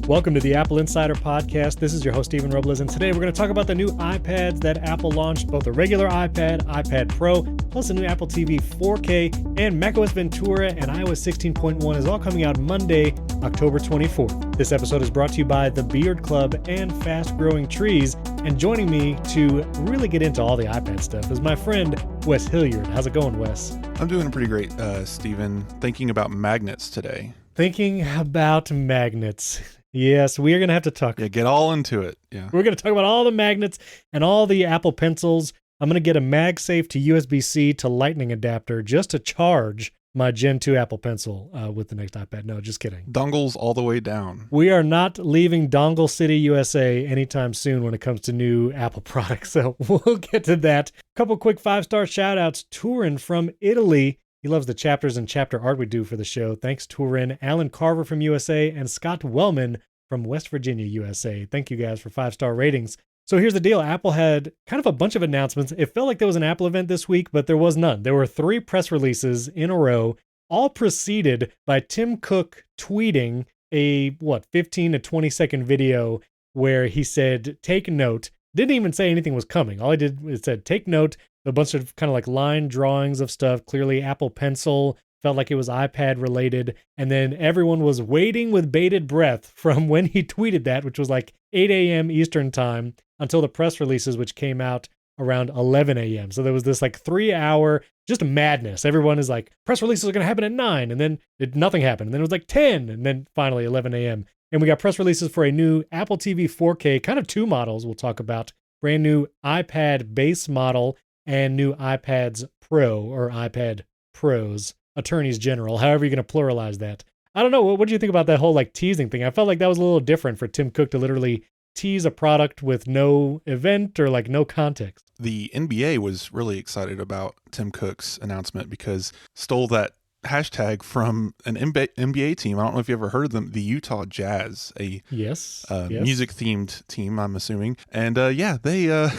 Welcome to the Apple Insider Podcast. This is your host, Stephen Robles, and today we're going to talk about the new iPads that Apple launched, both a regular iPad, iPad Pro, plus a new Apple TV 4K, and macOS Ventura and iOS 16.1 is all coming out Monday, October 24th. This episode is brought to you by The Beard Club and Fast Growing Trees, and joining me to really get into all the iPad stuff is my friend, Wes Hilliard. How's it going, Wes? I'm doing pretty great, Stephen. Thinking about magnets today. Thinking about magnets. Yes, we are going to have to talk. Yeah, get all into it. Yeah. We're going to talk about all the magnets and all the Apple Pencils. I'm going to get a MagSafe to USB-C to Lightning adapter just to charge my Gen 2 Apple Pencil with the next iPad. No, just kidding. Dongles all the way down. We are not leaving Dongle City, USA anytime soon when it comes to new Apple products, so we'll get to that. A couple quick 5-star shout-outs. Turin from Italy. He loves the chapters and chapter art we do for the show. Thanks, Turin. Alan Carver from USA and Scott Wellman from West Virginia, USA. Thank you guys for 5-star ratings. So here's the deal. Apple had kind of a bunch of announcements. It felt like there was an Apple event this week, but there was none. There were 3 press releases in a row, all preceded by Tim Cook tweeting a, 15 to 20 second video where he said, take note. Didn't even say anything was coming. All I did was said, take note. A bunch of kind of like line drawings of stuff. Clearly Apple Pencil, felt like it was iPad related. And then everyone was waiting with bated breath from when he tweeted that, which was like 8 a.m. Eastern time, until the press releases, which came out around 11 a.m. So there was this like 3-hour just madness. Everyone is like, press releases are going to happen at 9. And then nothing happened. And then it was like 10. And then finally 11 a.m. And we got press releases for a new Apple TV 4K, kind of 2 models we'll talk about. Brand new iPad base model and new iPads Pro or iPad Pros, attorneys general, however you're going to pluralize that. I don't know. What do you think about that whole like teasing thing? I felt like that was a little different for Tim Cook to literally tease a product with no event or like no context. The NBA was really excited about Tim Cook's announcement because stole that hashtag from an NBA team. I don't know if you ever heard of them, the Utah Jazz, a music-themed team, I'm assuming. And they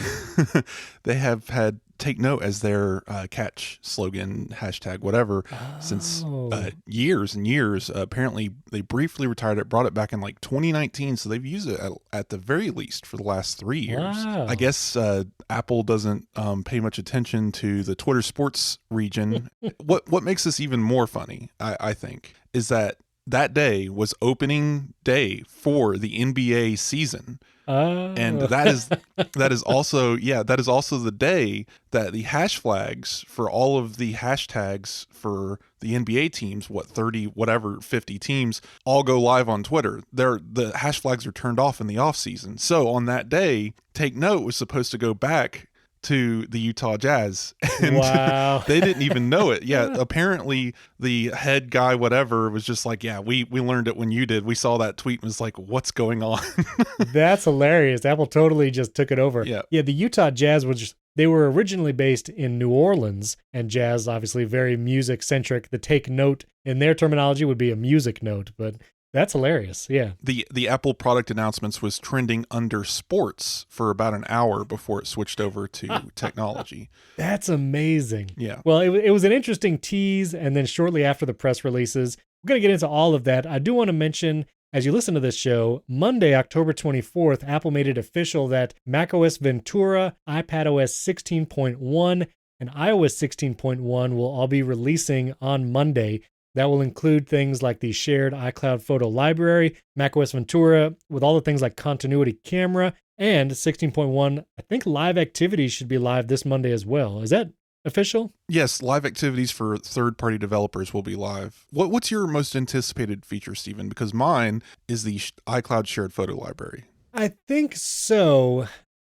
they have had take note as their catch slogan, hashtag whatever, since years and years. Apparently, they briefly retired it, brought it back in like 2019, so they've used it at the very least for the last 3 years. Wow. I guess Apple doesn't pay much attention to the Twitter sports region. What makes this even more funny, I think, is that day was opening day for the NBA season. And that is also the day that the hash flags for all of the hashtags for the NBA teams, 50 teams, all go live on Twitter. The hash flags are turned off in the off season. So on that day, Take Note was supposed to go back to the Utah Jazz, and wow. They didn't even know it. Yeah, apparently the head guy, whatever, was just like, yeah, we learned it when you did. We saw that tweet and was like, what's going on? That's hilarious. Apple totally just took it over. Yeah, the Utah Jazz they were originally based in New Orleans, and jazz, obviously very music centric. The Take Note in their terminology would be a music note, but that's hilarious. Yeah. The Apple product announcements was trending under sports for about an hour before it switched over to technology. That's amazing. Yeah. Well, it was an interesting tease. And then shortly after the press releases, we're going to get into all of that. I do want to mention, as you listen to this show, Monday, October 24th, Apple made it official that macOS Ventura, iPadOS 16.1, and iOS 16.1 will all be releasing on Monday. That will include things like the shared iCloud photo library, macOS Ventura, with all the things like continuity camera, and 16.1. I think live activities should be live this Monday as well. Is that official? Yes, live activities for third-party developers will be live. What's your most anticipated feature, Stephen? Because mine is the iCloud shared photo library. I think so.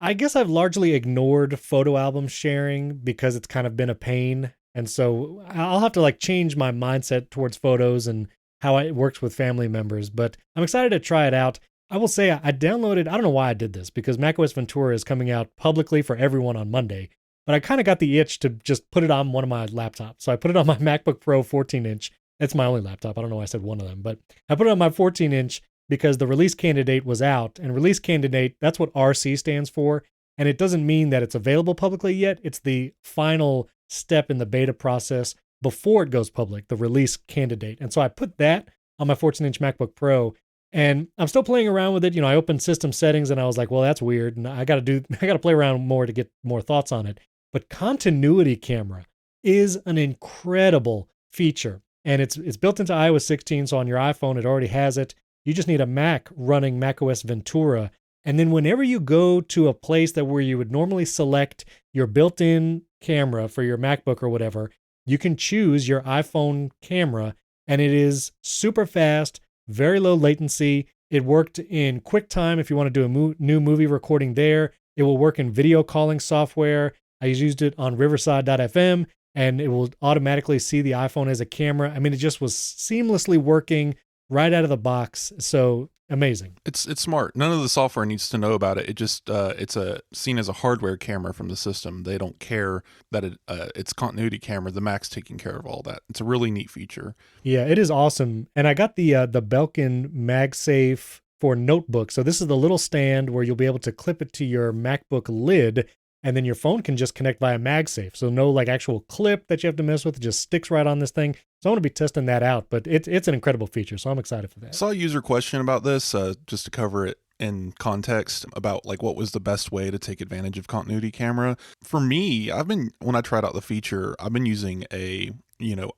I guess I've largely ignored photo album sharing because it's kind of been a pain. And so I'll have to like change my mindset towards photos and how it works with family members. But I'm excited to try it out. I will say I downloaded, I don't know why I did this, because macOS Ventura is coming out publicly for everyone on Monday. But I kind of got the itch to just put it on one of my laptops. So I put it on my MacBook Pro 14-inch. It's my only laptop. I don't know why I said one of them. But I put it on my 14-inch because the release candidate was out. And release candidate, that's what RC stands for. And it doesn't mean that it's available publicly yet. It's the final step in the beta process before it goes public, the release candidate. And so I put that on my 14-inch MacBook Pro, And I'm still playing around with it. I opened system settings and I was like, well, that's weird. And I got to play around more to get more thoughts on it. But continuity camera is an incredible feature. And it's built into iOS 16. So on your iPhone, it already has it. You just need a Mac running macOS Ventura. And then whenever you go to a place where you would normally select your built-in camera for your MacBook or whatever, you can choose your iPhone camera, and it is super fast, very low latency. It worked in QuickTime if you want to do a new movie recording there. It will work in video calling software. I used it on Riverside.fm, and it will automatically see the iPhone as a camera. I mean, it just was seamlessly working right out of the box. So amazing. It's smart. None of the software needs to know about it. It just it's seen as a hardware camera from the system. They don't care that it's continuity camera. The Mac's taking care of all that. It's a really neat feature. Yeah, it is awesome. And I got the Belkin MagSafe for notebook. So this is the little stand where you'll be able to clip it to your MacBook lid, and then your phone can just connect via MagSafe. So no actual clip that you have to mess with. It just sticks right on this thing. So I'm going to be testing that out, but it's an incredible feature. So I'm excited for that. Saw a user question about this, just to cover it in context, about what was the best way to take advantage of continuity camera. For me, when I tried out the feature, I've been using a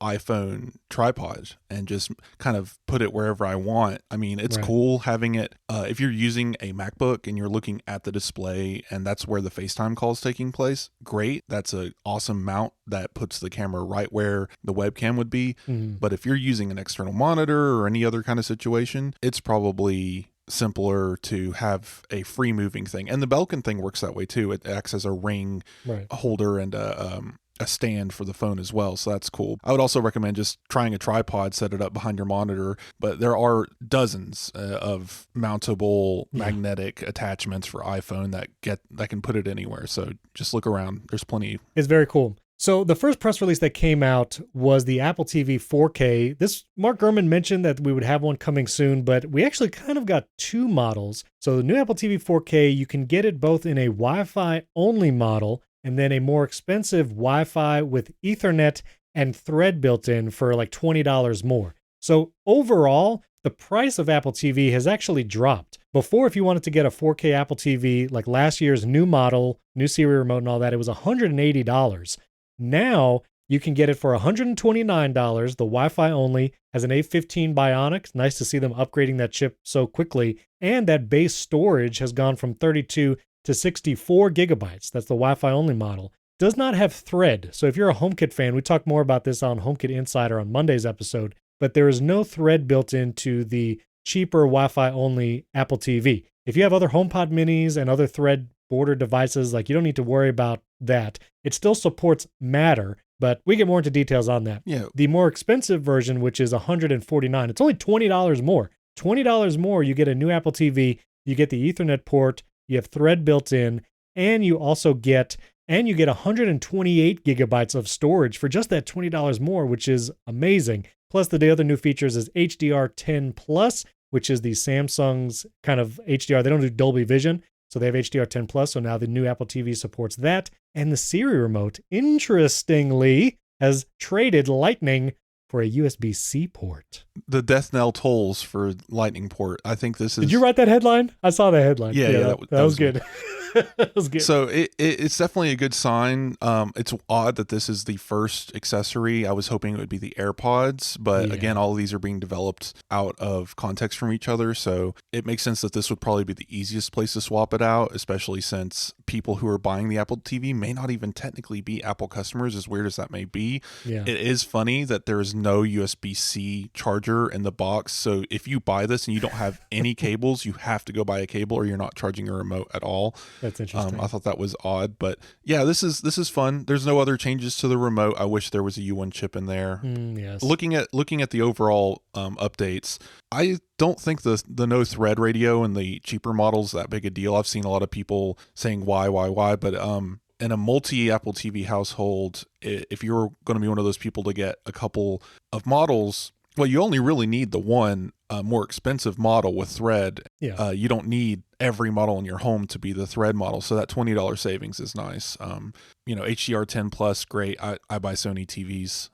iPhone tripod and just kind of put it wherever I want. I mean, it's cool having it. If you're using a MacBook and you're looking at the display and that's where the FaceTime call is taking place, great. That's an awesome mount that puts the camera right where the webcam would be. Mm-hmm. But if you're using an external monitor or any other kind of situation, it's probably simpler to have a free moving thing. And the Belkin thing works that way too. It acts as a ring holder and a stand for the phone as well. So that's cool. I would also recommend just trying a tripod, set it up behind your monitor, but there are dozens of mountable magnetic attachments for iPhone that can put it anywhere. So just look around. There's plenty. It's very cool. So the first press release that came out was the Apple TV 4K. Mark Gurman mentioned that we would have one coming soon, but we actually kind of got two models. So the new Apple TV 4K, you can get it both in a Wi-Fi only model and then a more expensive Wi-Fi with Ethernet and Thread built in for $20 more. So overall, the price of Apple TV has actually dropped. Before, if you wanted to get a 4K Apple TV, like last year's new model, new Siri remote and all that, it was $180. Now you can get it for $129. The Wi-Fi only, has an A15 Bionic. Nice to see them upgrading that chip so quickly. And that base storage has gone from 32 to 64 gigabytes. That's the Wi-Fi only model. Does not have Thread. So if you're a HomeKit fan, we talked more about this on HomeKit Insider on Monday's episode, but there is no Thread built into the cheaper Wi-Fi only Apple TV. If you have other HomePod minis and other Thread border devices, you don't need to worry about that. It still supports Matter, but we get more into details on that. Yeah. The more expensive version, which is $149, it's only $20 more. $20 more, you get a new Apple TV, you get the Ethernet port, you have Thread built in, and you get 128 gigabytes of storage for just that $20 more, which is amazing. Plus, the other new features is HDR10 Plus, which is the Samsung's kind of HDR. They don't do Dolby Vision, so they have HDR10 Plus. So now the new Apple TV supports that. And the Siri remote, interestingly, has traded Lightning for a USB-C port. The death knell tolls for Lightning port. I think this is... Did you write that headline? I saw that headline. Yeah, that was good. That was good. So it's definitely a good sign. It's odd that this is the first accessory. I was hoping it would be the AirPods, but again, all of these are being developed out of context from each other. So it makes sense that this would probably be the easiest place to swap it out, especially since people who are buying the Apple TV may not even technically be Apple customers, as weird as that may be. Yeah. It is funny that there is no USB-C charger in the box. So if you buy this and you don't have any cables, you have to go buy a cable or you're not charging a remote at all. That's interesting. I thought that was odd, but yeah, this is fun. There's no other changes to the remote. I wish there was a U1 chip in there. Yes. Looking at the overall updates, I don't think the no thread radio and the cheaper models that big a deal. I've seen a lot of people saying why, but in a multi Apple TV household, if you're going to be one of those people to get a couple of models, Well, you only really need the one more expensive model with thread. Yeah. You don't need every model in your home to be the thread model. So that $20 savings is nice. HDR10 Plus, great. I buy Sony TVs,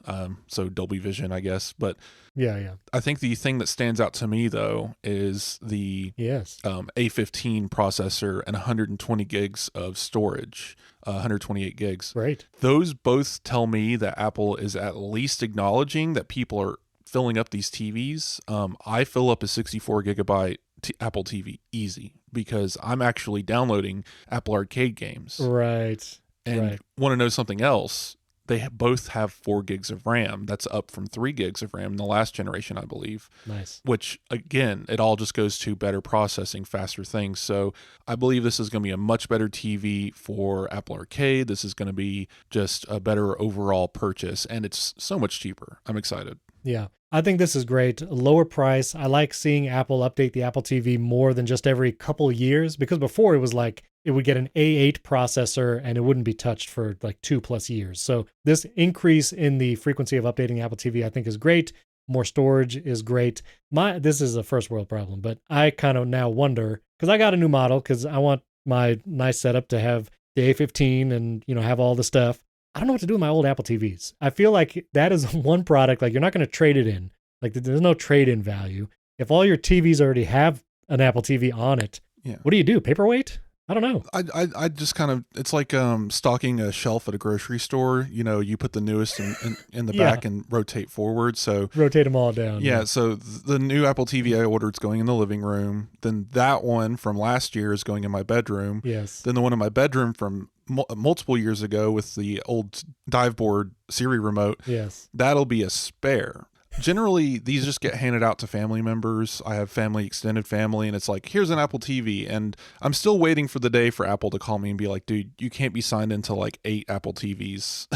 so Dolby Vision, I guess. But yeah. I think the thing that stands out to me, though, is the Yes. A15 processor and 120 gigs of storage, 128 gigs. Right. Those both tell me that Apple is at least acknowledging that people are filling up these TVs. I fill up a 64 gigabyte Apple TV easy because I'm actually downloading Apple Arcade games. Right. And want to know something else? They both have 4 gigs of RAM. That's up from 3 gigs of RAM in the last generation, I believe. Nice. Which, again, it all just goes to better processing, faster things. So I believe this is going to be a much better TV for Apple Arcade. This is going to be just a better overall purchase. And it's so much cheaper. I'm excited. Yeah. I think this is great. A lower price. I like seeing Apple update the Apple TV more than just every couple years, because before it was like it would get an A8 processor and it wouldn't be touched for like 2+ years. So this increase in the frequency of updating the Apple TV, I think, is great. More storage is great. This is a first world problem, but I kind of now wonder, because I got a new model because I want my nice setup to have the A15 and, have all the stuff. I don't know what to do with my old Apple TVs. I feel like that is one product, like you're not going to trade it in. Like there's no trade-in value. If all your TVs already have an Apple TV on it, what do you do? Paperweight? I don't know. I just kind of, it's like stocking a shelf at a grocery store. You put the newest in the back and rotate forward. So rotate them all down. Yeah. So the new Apple TV I ordered is going in the living room. Then that one from last year is going in my bedroom. Yes. Then the one in my bedroom from multiple years ago with the old dive board Siri remote. Yes. That'll be a spare. Generally, these just get handed out to family members. I have extended family, and it's like, here's an Apple TV. And I'm still waiting for the day for Apple to call me and be like, dude, you can't be signed into like 8 Apple TVs.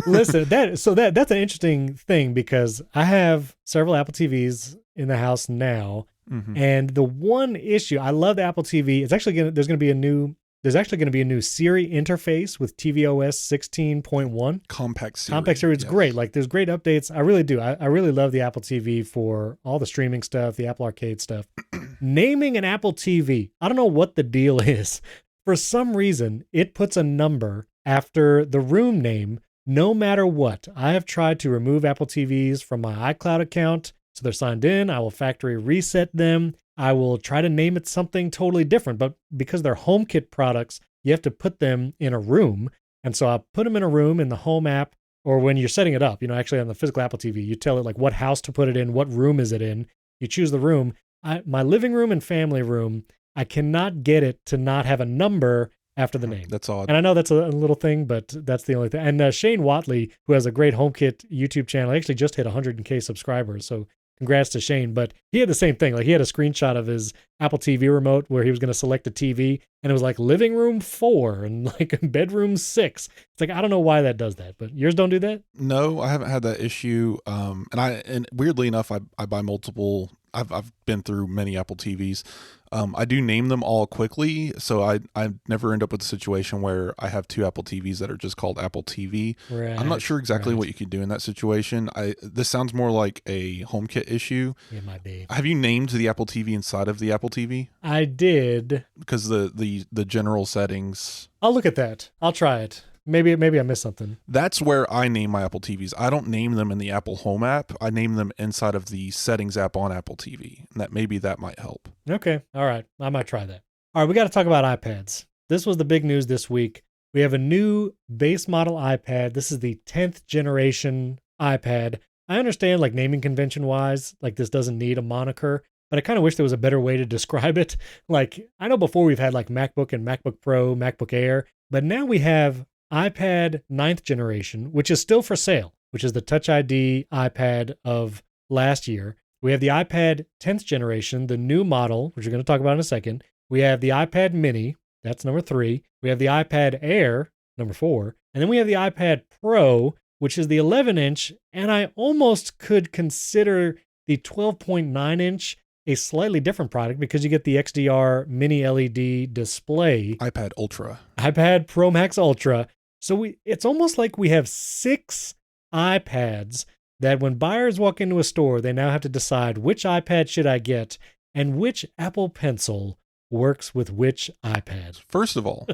Listen, that's an interesting thing, because I have several Apple TVs in the house now. Mm-hmm. And the one issue, I love the Apple TV. It's actually there's actually going to be a new Siri interface with tvOS 16.1. Compact Siri. Compact Siri. It's great. Like, there's great updates. I really do. I really love the Apple TV for all the streaming stuff, the Apple Arcade stuff. Naming an Apple TV, I don't know what the deal is. For some reason, it puts a number after the room name, no matter what. I have tried to remove Apple TVs from my iCloud account, so they're signed in. I will factory reset them. I will try to name it something totally different, but because they're HomeKit products, you have to put them in a room. And so I put them in a room in the Home app, or when you're setting it up, actually on the physical Apple TV, you tell it like what house to put it in, what room is it in. You choose the room. My living room and family room, I cannot get it to not have a number after the name. That's odd. And I know that's a little thing, but that's the only thing. And Shane Watley, who has a great HomeKit YouTube channel, actually just hit 100K subscribers. So congrats to Shane. But he had the same thing. Like, he had a screenshot of his Apple TV remote where he was going to select a TV, and it was like living room 4 and like bedroom 6. It's like, I don't know why that does that, but yours don't do that? No, I haven't had that issue. And weirdly enough, I buy multiple. I've been through many Apple TVs. I do name them all quickly, so I never end up with a situation where I have 2 Apple TVs that are just called Apple TV. Right, I'm not sure exactly what you could do in that situation. This sounds more like a HomeKit issue. It might be. Have you named the Apple TV inside of the Apple TV? I did. Because the general settings. I'll look at that. I'll try it. Maybe I missed something. That's where I name my Apple TVs. I don't name them in the Apple Home app. I name them inside of the settings app on Apple TV. And maybe that might help. Okay. All right. I might try that. All right. We got to talk about iPads. This was the big news this week. We have a new base model iPad. This is the 10th generation iPad. I understand, like, naming convention wise, like, this doesn't need a moniker, but I kind of wish there was a better way to describe it. Like, I know before we've had like MacBook and MacBook Pro, MacBook Air, but now we have iPad 9th generation, which is still for sale, which is the Touch ID iPad of last year. We have the iPad 10th generation, the new model, which we're going to talk about in a second. We have the iPad mini, that's number 3. We have the iPad Air, number 4. And then we have the iPad Pro, which is the 11-inch, and I almost could consider the 12.9-inch a slightly different product because you get the XDR mini LED display. iPad Ultra. iPad Pro Max Ultra. So it's almost like we have 6 iPads that when buyers walk into a store, they now have to decide which iPad should I get and which Apple Pencil works with which iPad. First of all,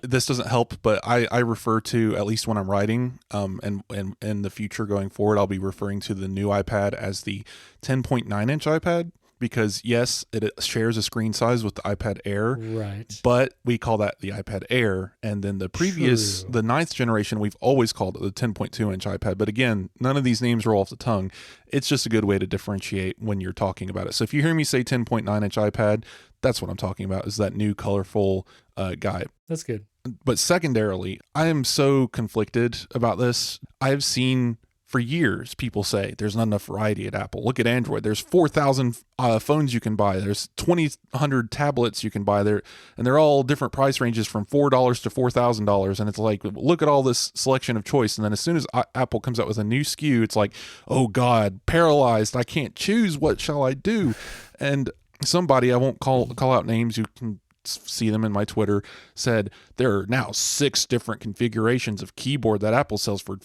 this doesn't help, but I refer to, at least when I'm writing, and in the future going forward, I'll be referring to the new iPad as the 10.9-inch iPad. Because yes, it shares a screen size with the iPad Air, right? But we call that the iPad Air. And then the previous, the 9th generation, we've always called it the 10.2-inch iPad. But again, none of these names roll off the tongue. It's just a good way to differentiate when you're talking about it. So if you hear me say 10.9-inch iPad, that's what I'm talking about, is that new colorful guy. That's good. But secondarily, I am so conflicted about this. I've seen for years people say there's not enough variety at Apple. Look at Android. There's 4,000 phones you can buy. There's 2,100 tablets you can buy there, and they're all different price ranges from $4 to $4,000. And it's like, look at all this selection of choice. And then as soon as Apple comes out with a new SKU, it's like, oh God, paralyzed. I can't choose. What shall I do? And somebody, I won't call out names, you can see them in my Twitter, said there are now 6 different configurations of keyboard that Apple sells for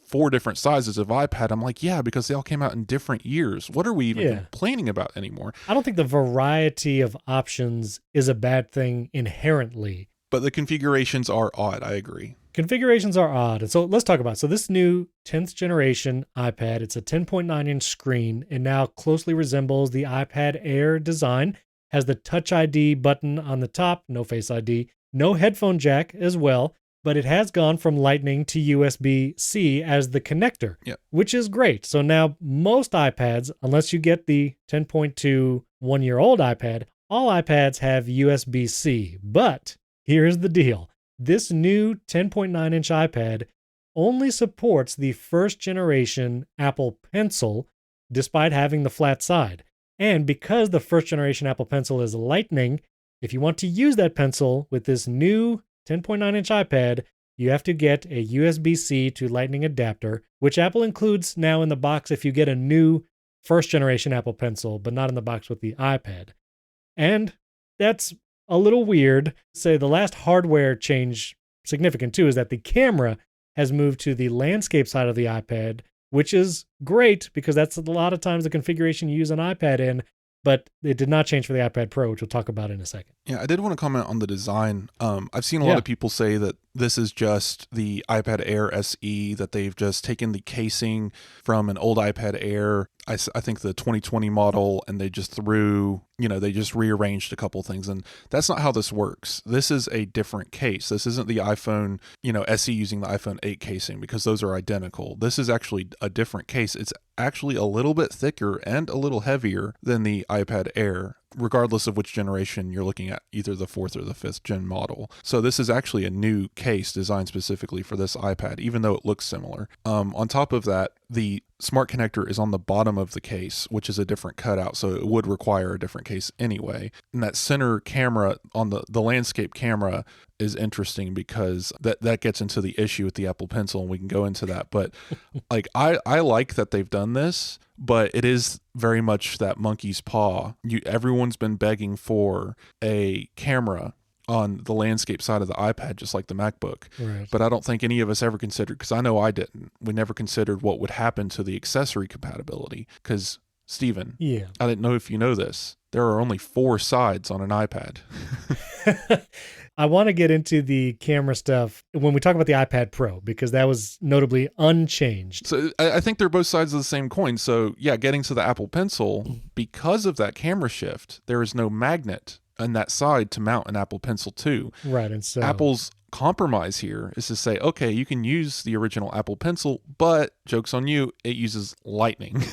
4 different sizes of iPad. I'm like, yeah, because they all came out in different years. What are we even complaining about anymore? I don't think the variety of options is a bad thing inherently. But the configurations are odd, I agree. Configurations are odd. And so let's talk about it. So this new 10th generation iPad, it's a 10.9-inch screen. It now closely resembles the iPad Air design. Has the Touch ID button on the top, no Face ID, no headphone jack as well, but it has gone from Lightning to USB-C as the connector, which is great. So now most iPads, unless you get the 10.2 one-year-old iPad, all iPads have USB-C. But here's the deal. This new 10.9-inch iPad only supports the first generation Apple Pencil, despite having the flat side. And because the first generation Apple Pencil is Lightning, if you want to use that pencil with this new 10.9-inch iPad, you have to get a USB-C to Lightning adapter, which Apple includes now in the box if you get a new first generation Apple Pencil, but not in the box with the iPad. And that's a little weird. Say the last hardware change, significant too, is that the camera has moved to the landscape side of the iPad, which is great because that's a lot of times the configuration you use an iPad in, but it did not change for the iPad Pro, which we'll talk about in a second. Yeah, I did want to comment on the design. I've seen a lot of people say that this is just the iPad Air SE, that they've just taken the casing from an old iPad Air, I think the 2020 model, and they just they just rearranged a couple things. And that's not how this works. This is a different case. This isn't the iPhone, SE using the iPhone 8 casing, because those are identical. This is actually a different case. It's actually a little bit thicker and a little heavier than the iPad Air, regardless of which generation you're looking at, either the 4th or the 5th gen model. So this is actually a new case designed specifically for this iPad, even though it looks similar. On top of that, the smart connector is on the bottom of the case, which is a different cutout, so it would require a different case anyway. And that center camera on the landscape camera is interesting because that gets into the issue with the Apple Pencil, and we can go into that. But like I like that they've done this, but it is very much that monkey's paw. Everyone's been begging for a camera on the landscape side of the iPad, just like the MacBook. Right. But I don't think any of us ever considered, because I know I didn't, we never considered what would happen to the accessory compatibility. Because, Steven, I didn't know if you know this, there are only 4 sides on an iPad. I want to get into the camera stuff when we talk about the iPad Pro, because that was notably unchanged. So I think they're both sides of the same coin. So yeah, getting to the Apple Pencil, because of that camera shift, there is no magnet on that side to mount an Apple Pencil to. Right, and so Apple's compromise here is to say, okay, you can use the original Apple Pencil, but joke's on you, it uses Lightning.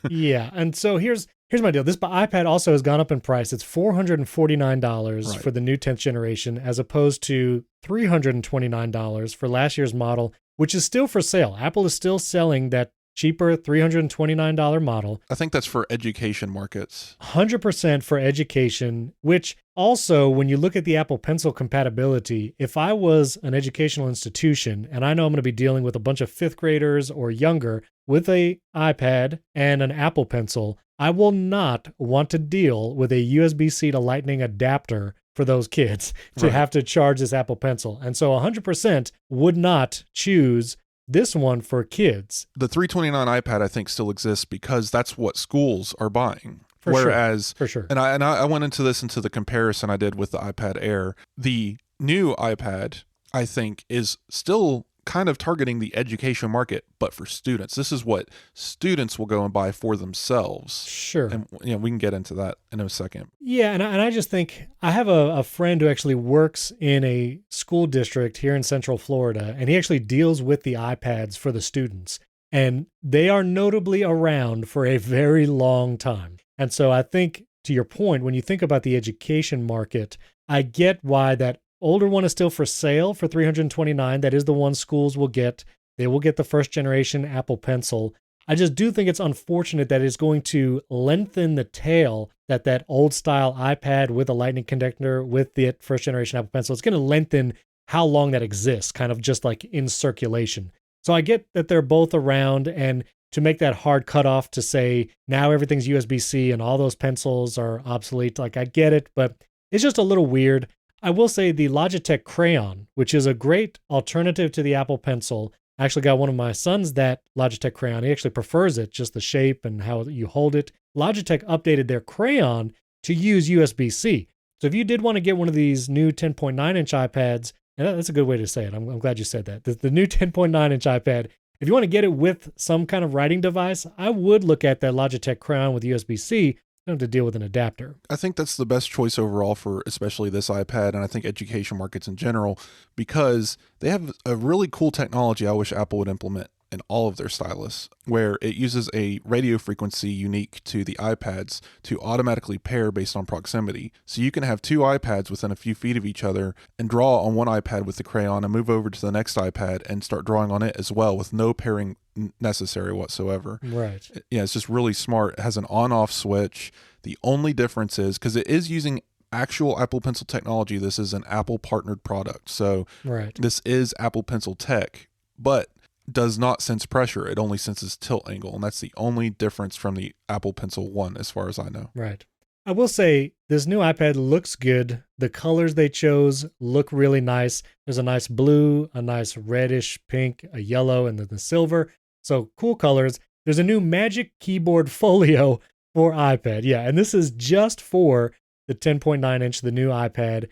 Yeah, and so here's my deal. This iPad also has gone up in price. It's $449 for the new 10th generation, as opposed to $329 for last year's model, which is still for sale. Apple is still selling that cheaper $329 model. I think that's for education markets. 100% for education, which also, when you look at the Apple Pencil compatibility, if I was an educational institution and I know I'm going to be dealing with a bunch of 5th graders or younger with a iPad and an Apple Pencil, I will not want to deal with a USB-C to Lightning adapter for those kids to have to charge this Apple Pencil. And so 100% would not choose this one for kids. The $329 iPad I think still exists because that's what schools are buying. For sure. And I went into the comparison I did with the iPad Air. The new iPad, I think, is still kind of targeting the education market, but for students. This is what students will go and buy for themselves. Sure. And we can get into that in a second. Yeah, and I just think I have a friend who actually works in a school district here in Central Florida, and he actually deals with the iPads for the students. And they are notably around for a very long time. And so I think, to your point, when you think about the education market, I get why that older one is still for sale for $329. That is the one schools will get. They will get the first generation Apple Pencil. I just do think it's unfortunate that it's going to lengthen the tail that old style iPad with a lightning connector with the first generation Apple Pencil. It's going to lengthen how long that exists, kind of just like in circulation. So I get that they're both around, and to make that hard cutoff to say now everything's USB-C and all those pencils are obsolete, like I get it, but it's just a little weird. I will say the Logitech Crayon, which is a great alternative to the Apple Pencil. I actually got one of my sons that Logitech Crayon. He actually prefers it, just the shape and how you hold it. Logitech updated their Crayon to use USB-C. So if you did want to get one of these new 10.9-inch iPads, and that's a good way to say it. I'm glad you said that. The new 10.9-inch iPad, if you want to get it with some kind of writing device, I would look at that Logitech Crayon with USB-C. You don't have to deal with an adapter. I think that's the best choice overall for especially this iPad, and I think education markets in general, because they have a really cool technology I wish Apple would implement in all of their stylus, where it uses a radio frequency unique to the iPads to automatically pair based on proximity. So you can have two iPads within a few feet of each other and draw on one iPad with the crayon and move over to the next iPad and start drawing on it as well with no pairing necessary whatsoever. Right. Yeah, it's just really smart. It has an on-off switch. The only difference is, because it is using actual Apple Pencil technology, this is an Apple partnered product. So This is Apple Pencil tech, but does not sense pressure. It only senses tilt angle, and that's the only difference from the Apple Pencil 1 as far as I know. Right. I will say this new iPad looks good. The colors they chose look really nice. There's a nice blue, a nice reddish pink, a yellow, and then the silver. So cool colors. There's a new Magic Keyboard Folio for iPad. Yeah, and this is just for the 10.9-inch, the new iPad.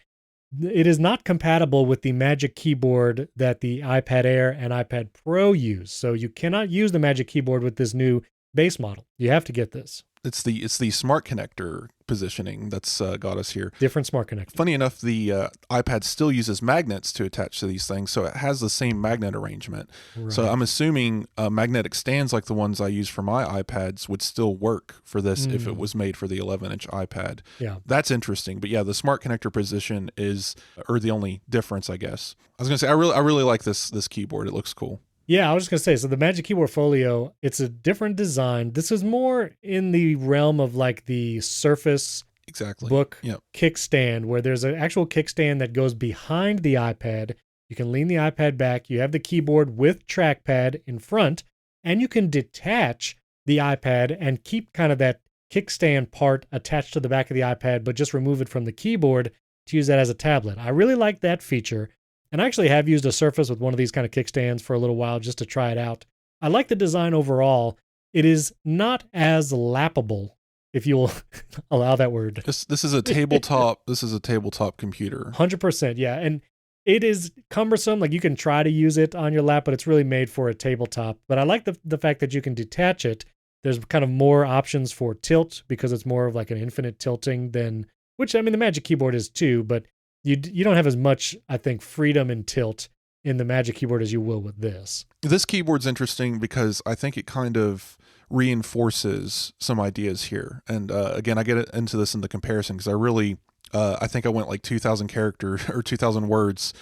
It is not compatible with the Magic Keyboard that the iPad Air and iPad Pro use. So you cannot use the Magic Keyboard with this new base model. You have to get this. It's the smart connector positioning that's got us here. Different smart connector. Funny enough, the iPad still uses magnets to attach to these things, so it has the same magnet arrangement. Right. So I'm assuming magnetic stands like the ones I use for my iPads would still work for this if it was made for the 11-inch iPad. Yeah, that's interesting. But yeah, the smart connector position is the only difference, I guess. I was gonna say I really like this keyboard. It looks cool. Yeah, I was just going to say, so the Magic Keyboard Folio, it's a different design. This is more in the realm of like the Surface Book kickstand, where there's an actual kickstand that goes behind the iPad. You can lean the iPad back. You have the keyboard with trackpad in front, and you can detach the iPad and keep kind of that kickstand part attached to the back of the iPad, but just remove it from the keyboard to use that as a tablet. I really like that feature. And I actually have used a Surface with one of these kind of kickstands for a little while just to try it out. I like the design overall. It is not as lappable, if you will allow that word. This is a tabletop. This is a tabletop computer. 100%, yeah. And it is cumbersome. Like you can try to use it on your lap, but it's really made for a tabletop. But I like the fact that you can detach it. There's kind of more options for tilt because it's more of like an infinite tilting than, which I mean the Magic Keyboard is too, but you don't have as much, I think, freedom and tilt in the Magic Keyboard as you will with this. This keyboard's interesting because I think it kind of reinforces some ideas here. And again, I get into this in the comparison because I think I went like 2,000 characters or 2,000 words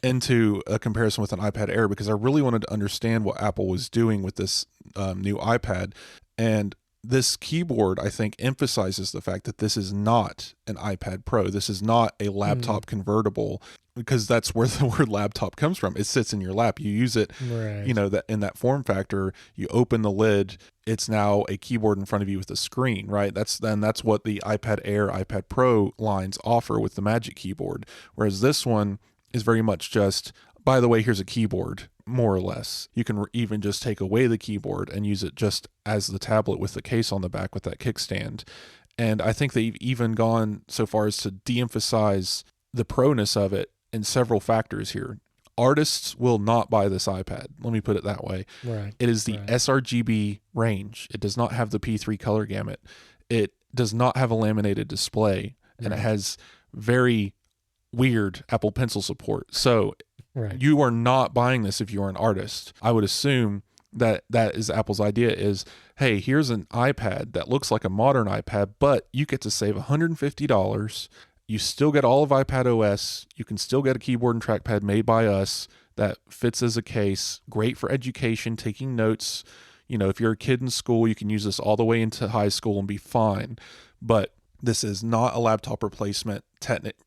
into a comparison with an iPad Air because I really wanted to understand what Apple was doing with this new iPad. And this keyboard, I think, emphasizes the fact that this is not an iPad Pro. This is not a laptop convertible, because that's where the word laptop comes from. It sits in your lap. You use it, that in that form factor. You open the lid. It's now a keyboard in front of you with a screen, right? That's what the iPad Air, iPad Pro lines offer with the Magic Keyboard. Whereas this one is very much just, by the way, here's a keyboard. more or less. You can even just take away the keyboard and use it just as the tablet with the case on the back with that kickstand. And I think they've even gone so far as to de-emphasize the proness of it in several factors here. Artists will not buy this iPad. Let me put it that way. Right. It is the sRGB range. It does not have the P3 color gamut. It does not have a laminated display, and it has very weird Apple Pencil support. So you are not buying this if you're an artist. I would assume that is Apple's idea is, hey, here's an iPad that looks like a modern iPad, but you get to save $150. You still get all of iPad OS. You can still get a keyboard and trackpad made by us that fits as a case. Great for education, taking notes. You know, if you're a kid in school, you can use this all the way into high school and be fine. But this is not a laptop replacement.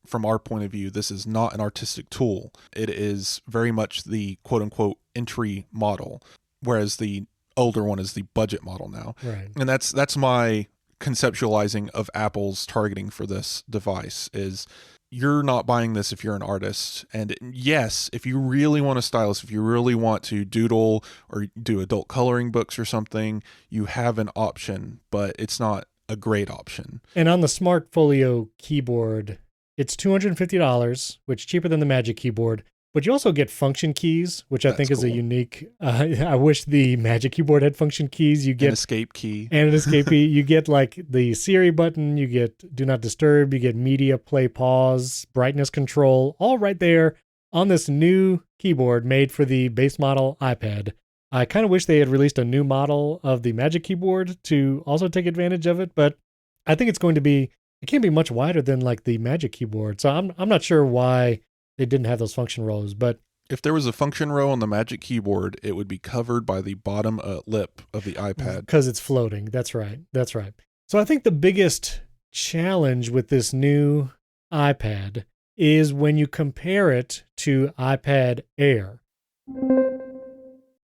From our point of view, this is not an artistic tool. It is very much the quote-unquote entry model, whereas the older one is the budget model now. Right. And that's my conceptualizing of Apple's targeting for this device is you're not buying this if you're an artist. And yes, if you really want a stylus, if you really want to doodle or do adult coloring books or something, you have an option, but it's not a great option. And on the Smart Folio keyboard, it's $250, which is cheaper than the Magic Keyboard. But you also get function keys, which I think is a unique. I wish the Magic Keyboard had function keys. You get an escape key. And an escape key. You get like the Siri button. You get Do Not Disturb. You get media play, pause, brightness control, all right there on this new keyboard made for the base model iPad. I kind of wish they had released a new model of the Magic Keyboard to also take advantage of it, but I think it's going to be. It can't be much wider than like the Magic Keyboard. So I'm not sure why they didn't have those function rows, but if there was a function row on the Magic Keyboard, it would be covered by the bottom lip of the iPad. Because it's floating. That's right. That's right. So I think the biggest challenge with this new iPad is when you compare it to iPad Air.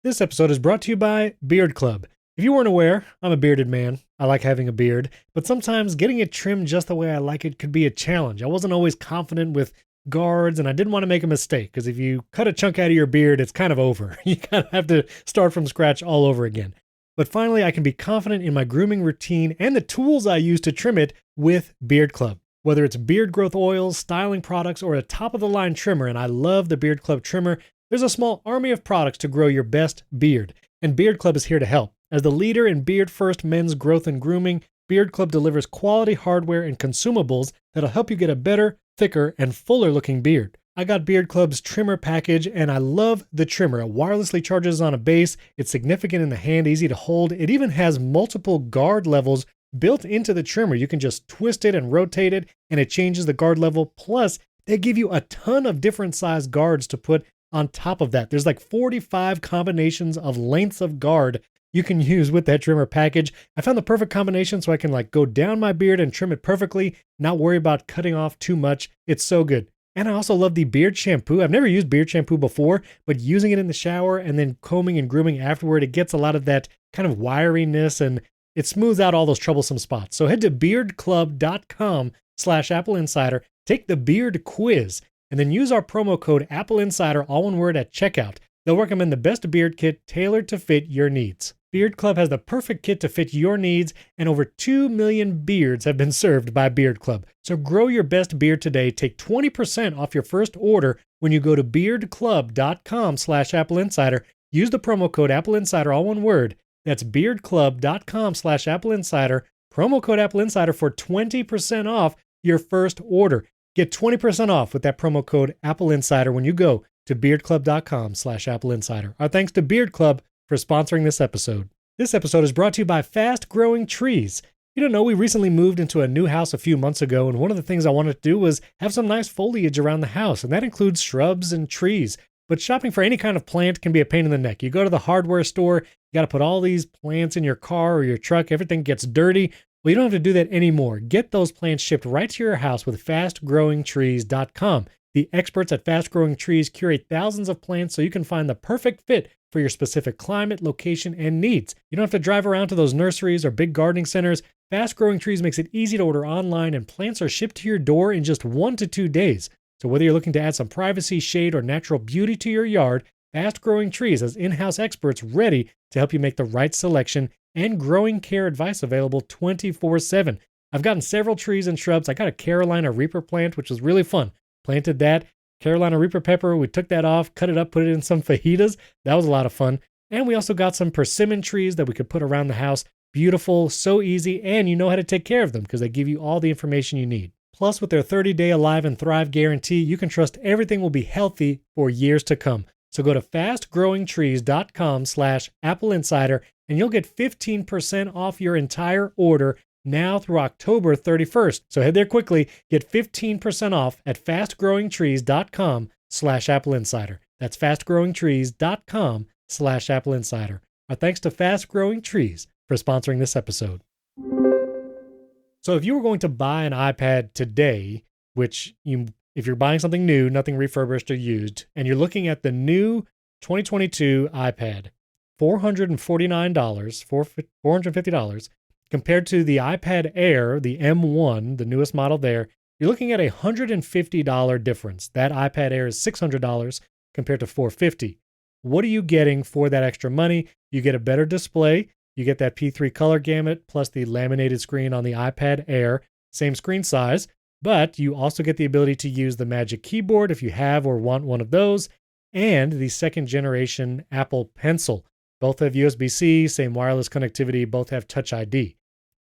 This episode is brought to you by Beard Club. If you weren't aware, I'm a bearded man. I like having a beard, but sometimes getting it trimmed just the way I like it could be a challenge. I wasn't always confident with guards, and I didn't want to make a mistake, because if you cut a chunk out of your beard, it's kind of over. You kind of have to start from scratch all over again. But finally, I can be confident in my grooming routine and the tools I use to trim it with Beard Club. Whether it's beard growth oils, styling products, or a top-of-the-line trimmer, and I love the Beard Club trimmer, there's a small army of products to grow your best beard, and Beard Club is here to help. As the leader in beard-first men's growth and grooming, Beard Club delivers quality hardware and consumables that'll help you get a better, thicker, and fuller-looking beard. I got Beard Club's trimmer package, and I love the trimmer. It wirelessly charges on a base. It's significant in the hand, easy to hold. It even has multiple guard levels built into the trimmer. You can just twist it and rotate it, and it changes the guard level. Plus, they give you a ton of different size guards to put on top of that. There's like 45 combinations of lengths of guard you can use with that trimmer package. I found the perfect combination so I can like go down my beard and trim it perfectly, not worry about cutting off too much. It's so good. And I also love the beard shampoo. I've never used beard shampoo before, but using it in the shower and then combing and grooming afterward, it gets a lot of that kind of wiriness and it smooths out all those troublesome spots. So head to beardclub.com/AppleInsider, take the beard quiz, and then use our promo code AppleInsider, all one word, at checkout. They'll recommend the best beard kit tailored to fit your needs. Beard Club has the perfect kit to fit your needs, and over 2 million beards have been served by Beard Club. So grow your best beard today. Take 20% off your first order when you go to beardclub.com/AppleInsider. Use the promo code AppleInsider, all one word. That's beardclub.com/AppleInsider. Promo code AppleInsider for 20% off your first order. Get 20% off with that promo code AppleInsider when you go to beardclub.com/AppleInsider. Our thanks to Beard Club for sponsoring this episode. This episode is brought to you by Fast Growing Trees. You don't know, we recently moved into a new house a few months ago, and one of the things I wanted to do was have some nice foliage around the house, and that includes shrubs and trees. But shopping for any kind of plant can be a pain in the neck. You go to the hardware store, you got to put all these plants in your car or your truck, everything gets dirty. Well, you don't have to do that anymore. Get those plants shipped right to your house with fastgrowingtrees.com. The experts at Fast Growing Trees curate thousands of plants so you can find the perfect fit for your specific climate, location, and needs. You don't have to drive around to those nurseries or big gardening centers. Fast Growing Trees makes it easy to order online, and plants are shipped to your door in just 1 to 2 days. So whether you're looking to add some privacy, shade, or natural beauty to your yard, Fast Growing Trees has in-house experts ready to help you make the right selection and growing care advice available 24/7. I've gotten several trees and shrubs. I got a Carolina Reaper plant, which was really fun. Planted that. Carolina Reaper pepper, we took that off, cut it up, put it in some fajitas. That was a lot of fun. And we also got some persimmon trees that we could put around the house. Beautiful, so easy, and you know how to take care of them because they give you all the information you need. Plus, with their 30-day Alive and Thrive guarantee, you can trust everything will be healthy for years to come. So go to fastgrowingtrees.com/AppleInsider and you'll get 15% off your entire order now through October 31st. So head there quickly, get 15% off at fastgrowingtrees.com/AppleInsider. That's fastgrowingtrees.com/AppleInsider. Our thanks to Fast Growing Trees for sponsoring this episode. So if you were going to buy an iPad today, which if you're buying something new, nothing refurbished or used, and you're looking at the new 2022 iPad, $449, $450, compared to the iPad Air, the M1, the newest model there, you're looking at a $150 difference. That iPad Air is $600 compared to $450. What are you getting for that extra money? You get a better display. You get that P3 color gamut plus the laminated screen on the iPad Air, same screen size, but you also get the ability to use the Magic Keyboard if you have or want one of those, and the second generation Apple Pencil. Both have USB-C, same wireless connectivity, both have Touch ID.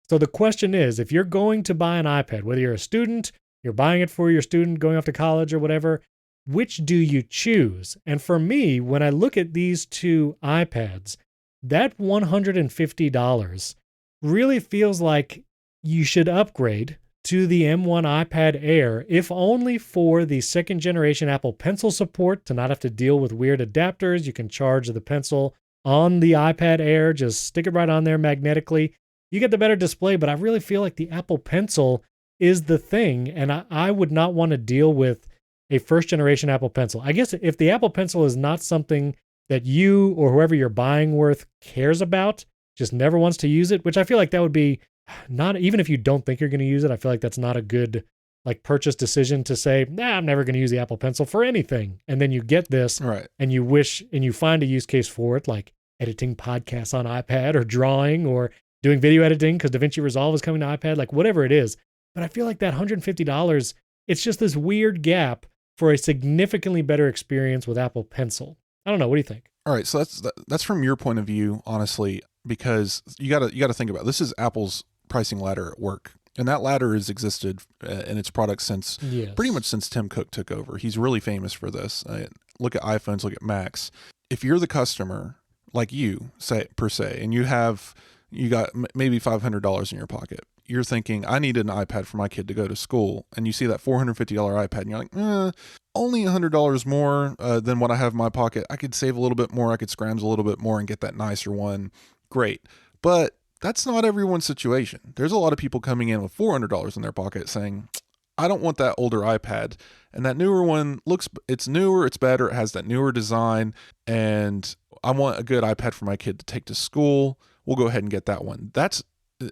So the question is, if you're going to buy an iPad, whether you're a student, you're buying it for your student going off to college or whatever, which do you choose? And for me, when I look at these two iPads, that $150 really feels like you should upgrade to the M1 iPad Air, if only for the second generation Apple Pencil support to not have to deal with weird adapters. You can charge the Pencil on the iPad Air, just stick it right on there magnetically. You get the better display, but I really feel like the Apple Pencil is the thing, and I would not want to deal with a first generation Apple Pencil. I guess if the Apple Pencil is not something that you or whoever you're buying with cares about, just never wants to use it, which I feel like that would be not, even if you don't think you're going to use it, I feel like that's not a good purchase decision to say, I'm never going to use the Apple Pencil for anything. And then you get this Right. and you wish, and you find a use case for it, like editing podcasts on iPad or drawing or doing video editing because DaVinci Resolve is coming to iPad, like whatever it is. But I feel like that $150, it's just this weird gap for a significantly better experience with Apple Pencil. I don't know. What do you think? All right, so that's from your point of view, honestly, because you gotta think about it. This is Apple's pricing ladder at work, and that ladder has existed in its product since pretty much since Tim Cook took over. He's really famous for this. Look at iPhones, look at Macs. If you're the customer, like you say per se, and you got maybe $500 in your pocket, you're thinking, I need an iPad for my kid to go to school, and you see that $450 iPad, and you're like, only $100 more than what I have in my pocket. I could save a little bit more. I could scrounge a little bit more and get that nicer one. Great. But that's not everyone's situation. There's a lot of people coming in with $400 in their pocket saying, I don't want that older iPad. And that newer one it's newer, it's better, it has that newer design, and I want a good iPad for my kid to take to school. We'll go ahead and get that one.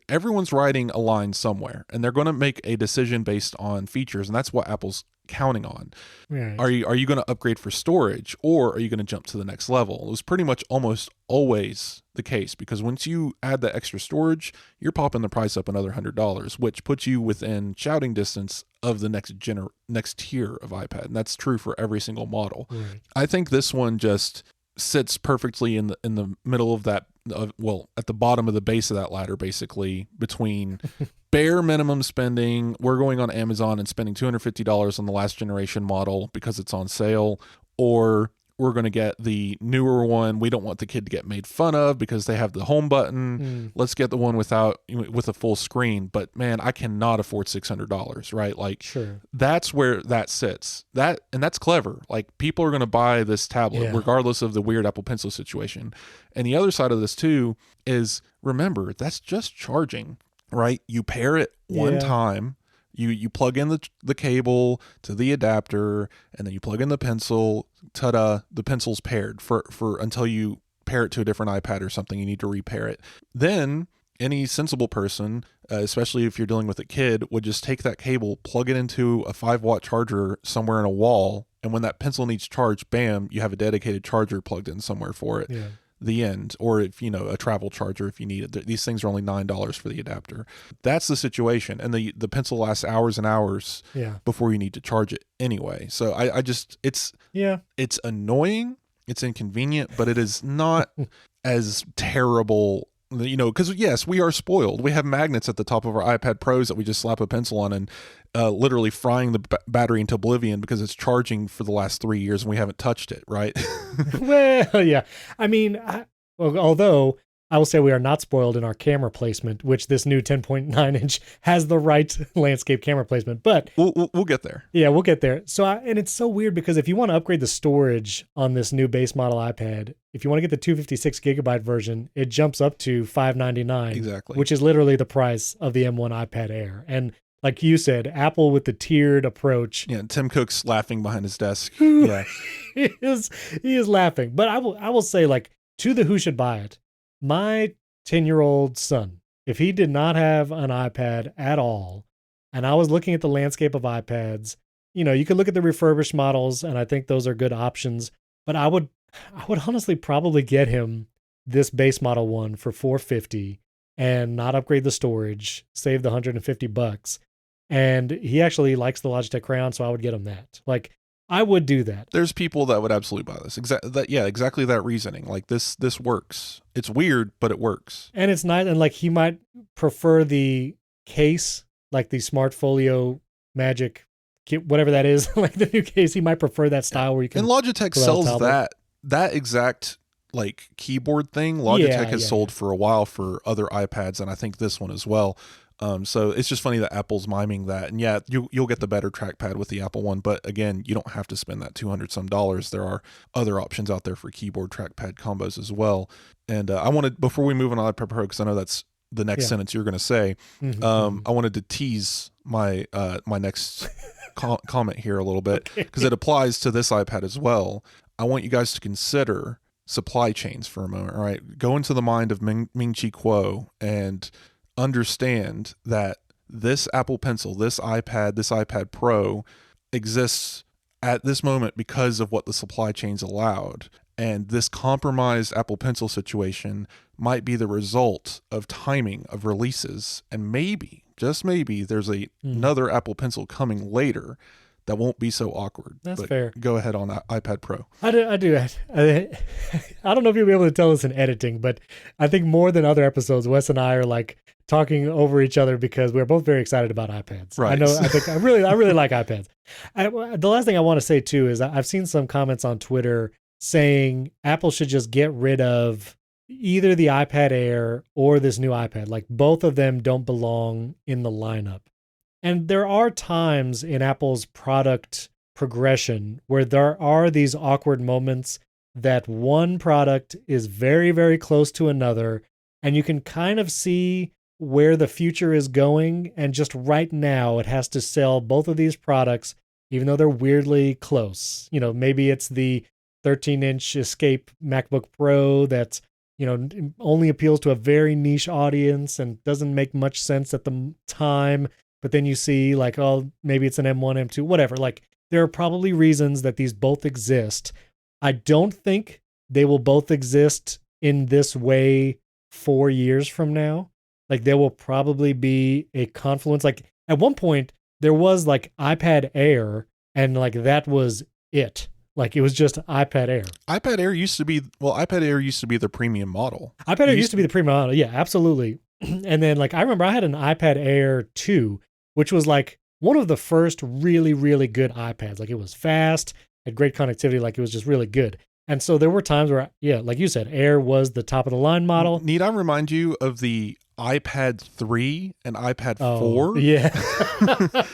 Everyone's riding a line somewhere, and they're going to make a decision based on features, and that's what Apple's counting on. Right. Are you going to upgrade for storage, or are you going to jump to the next level? It was pretty much almost always the case, because once you add that extra storage, you're popping the price up another $100, which puts you within shouting distance of the next tier of iPad, and that's true for every single model. Right. I think this one just sits perfectly in the middle of that. At the bottom of the base of that ladder, basically, between bare minimum spending. We're going on Amazon and spending $250 on the last generation model because it's on sale, or we're going to get the newer one. We don't want the kid to get made fun of because they have the home button. Let's get the one with a full screen. But man, I cannot afford $600, right? Like, sure. That's where that sits. And that's clever. Like, people are going to buy this tablet regardless of the weird Apple Pencil situation. And the other side of this too is, remember, that's just charging, right? You pair it one time. You plug in the cable to the adapter, and then you plug in the pencil. Ta-da! The pencil's paired for until you pair it to a different iPad or something. You need to repair it. Then any sensible person, especially if you're dealing with a kid, would just take that cable, plug it into a 5-watt charger somewhere in a wall, And when that pencil needs charge, bam, you have a dedicated charger plugged in somewhere for it. Yeah. The end. Or if, a travel charger if you need it. These things are only $9 for the adapter. That's the situation. And the pencil lasts hours and hours before you need to charge it anyway. So I just, it's annoying. It's inconvenient, but it is not as terrible, because yes, we are spoiled. We have magnets at the top of our iPad Pros that we just slap a pencil on and literally frying the battery into oblivion because it's charging for the last 3 years and we haven't touched it, right? Well, yeah. I mean, although I will say we are not spoiled in our camera placement, which this new 10.9 inch has the right landscape camera placement, but we'll get there. Yeah, we'll get there. So, and it's so weird because if you want to upgrade the storage on this new base model iPad, if you want to get the 256 gigabyte version, it jumps up to $599, exactly, which is literally the price of the M1 iPad Air. And like you said, Apple with the tiered approach. Yeah, Tim Cook's laughing behind his desk. Yeah, he is laughing. But I will say, like, to the who should buy it, my 10-year-old son, if he did not have an iPad at all, and I was looking at the landscape of iPads, you could look at the refurbished models, and I think those are good options. But I would honestly probably get him this base model one for $450 and not upgrade the storage, save the $150. And he actually likes the Logitech Crayon, so I would get him that. Like, I would do that. There's people that would absolutely buy this. Exactly that reasoning. Like this works. It's weird, but it works. And it's nice. And like he might prefer the case, like the Smart Folio Magic, whatever that is, like the new case. He might prefer that style where you can. And Logitech sells that exact like keyboard thing. Logitech has sold for a while for other iPads, and I think this one as well. So it's just funny that Apple's miming that. And yeah, you'll get the better trackpad with the Apple one, but again, you don't have to spend that $200 some. There are other options out there for keyboard trackpad combos as well. And I wanted, before we move on to iPad Pro, because I know that's the next sentence you're going to say, I wanted to tease my my next comment here a little bit, because it applies to this iPad as well. I want you guys to consider supply chains for a moment. All right, go into the mind of Ming-Chi Kuo and understand that this Apple Pencil, this iPad Pro exists at this moment because of what the supply chains allowed. And this compromised Apple Pencil situation might be the result of timing of releases. And maybe, just maybe, there's another Apple Pencil coming later that won't be so awkward. That's fair. Go ahead on iPad Pro. I do. I don't know if you'll be able to tell us in editing, but I think more than other episodes, Wes and I are like talking over each other because we're both very excited about iPads. Right. I really like iPads. The last thing I want to say too is I've seen some comments on Twitter saying Apple should just get rid of either the iPad Air or this new iPad. Like both of them don't belong in the lineup. And there are times in Apple's product progression where there are these awkward moments that one product is very, very close to another, and you can kind of see where the future is going. And just right now, it has to sell both of these products, even though they're weirdly close. Maybe it's the 13-inch Escape MacBook Pro that's, only appeals to a very niche audience and doesn't make much sense at the time. But then you see like, oh, maybe it's an M1, M2, whatever. Like there are probably reasons that these both exist. I don't think they will both exist in this way 4 years from now. Like there will probably be a confluence. Like at one point there was like iPad Air and like that was it. Like it was just iPad Air. iPad Air used to be the premium model. iPad Air used to be the premium model. Yeah, absolutely. And then like I remember I had an iPad Air 2, which was like one of the first really, really good iPads. Like it was fast, had great connectivity, like it was just really good. And so there were times where, like you said, Air was the top of the line model. Need I remind you of the iPad 3 and iPad 4? Yeah.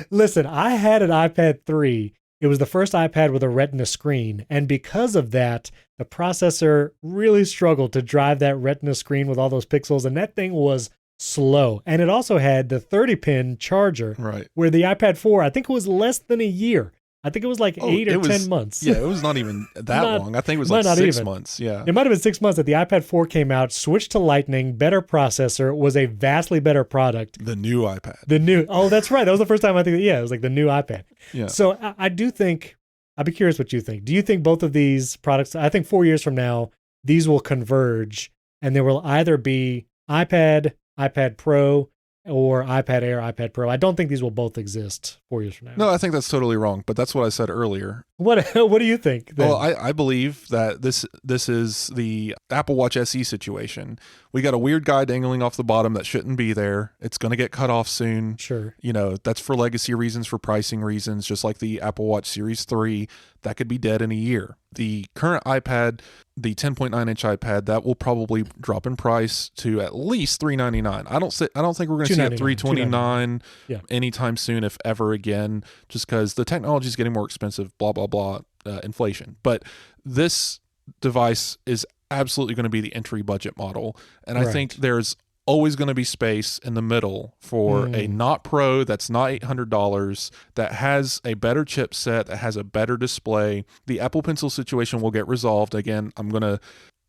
Listen, I had an iPad 3. It was the first iPad with a Retina screen. And because of that, the processor really struggled to drive that Retina screen with all those pixels. And that thing was slow. And it also had the 30-pin charger, right? Where the iPad 4, I think it was less than a year. I think it was like 8 or 10 months. Yeah, it was not even that long. I think it was like 6 months. Yeah. It might have been 6 months that the iPad 4 came out, switched to Lightning, better processor, was a vastly better product. The new iPad. Oh, that's right. That was the first time I think, it was like the new iPad. Yeah. So I do think I'd be curious what you think. Do you think both of these products, I think 4 years from now, these will converge and there will either be iPad, iPad Pro, or iPad Air, iPad Pro? I don't think these will both exist 4 years from now. No, I think that's totally wrong, but that's what I said earlier. What do you think then? Well, I believe that this is the Apple Watch SE situation. We got a weird guy dangling off the bottom that shouldn't be there. It's going to get cut off soon. Sure. You know, that's for legacy reasons, for pricing reasons, just like the Apple Watch Series 3. That could be dead in a year. The current iPad, the 10.9-inch iPad, that will probably drop in price to at least $399. I don't think we're going to see it $329 anytime soon, if ever again, just because the technology is getting more expensive, blah, blah, blah, inflation. But this device is absolutely going to be the entry budget model. And I think there's always going to be space in the middle for a not Pro that's not $800, that has a better chipset, that has a better display. The Apple Pencil situation will get resolved. Again, I'm going to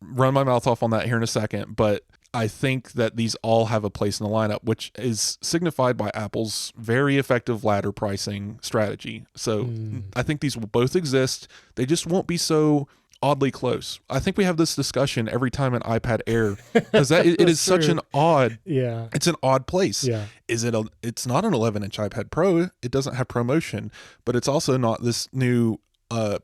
run my mouth off on that here in a second, but I think that these all have a place in the lineup, which is signified by Apple's very effective ladder pricing strategy. So I think these will both exist. They just won't be so oddly close. I think we have this discussion every time an iPad Air, because it is such an odd, it's an odd place. Yeah. It's not an 11-inch iPad Pro. It doesn't have ProMotion, but it's also not this new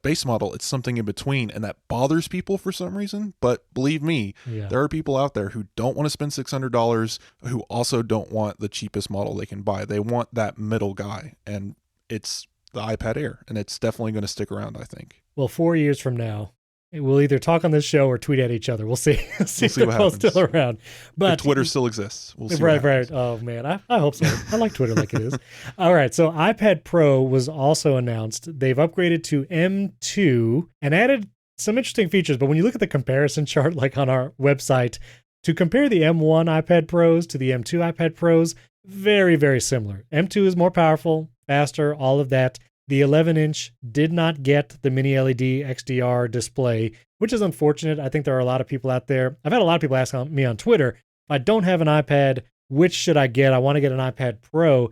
base model. It's something in between, and that bothers people for some reason. But believe me, there are people out there who don't want to spend $600, who also don't want the cheapest model they can buy. They want that middle guy, and it's the iPad Air, and it's definitely going to stick around, I think. Well, 4 years from now, we'll either talk on this show or tweet at each other. We'll see. We'll see if they're what both happens. still around. But if Twitter still exists. We'll see. Right. Oh man, I hope so. I like Twitter like it is. All right. So iPad Pro was also announced. They've upgraded to M2 and added some interesting features. But when you look at the comparison chart, like on our website, to compare the M1 iPad Pros to the M2 iPad Pros, very, very similar. M2 is more powerful, faster, all of that. The 11-inch did not get the mini LED XDR display, which is unfortunate. I think there are a lot of people out there. I've had a lot of people ask me on Twitter, if I don't have an iPad, which should I get? I want to get an iPad Pro.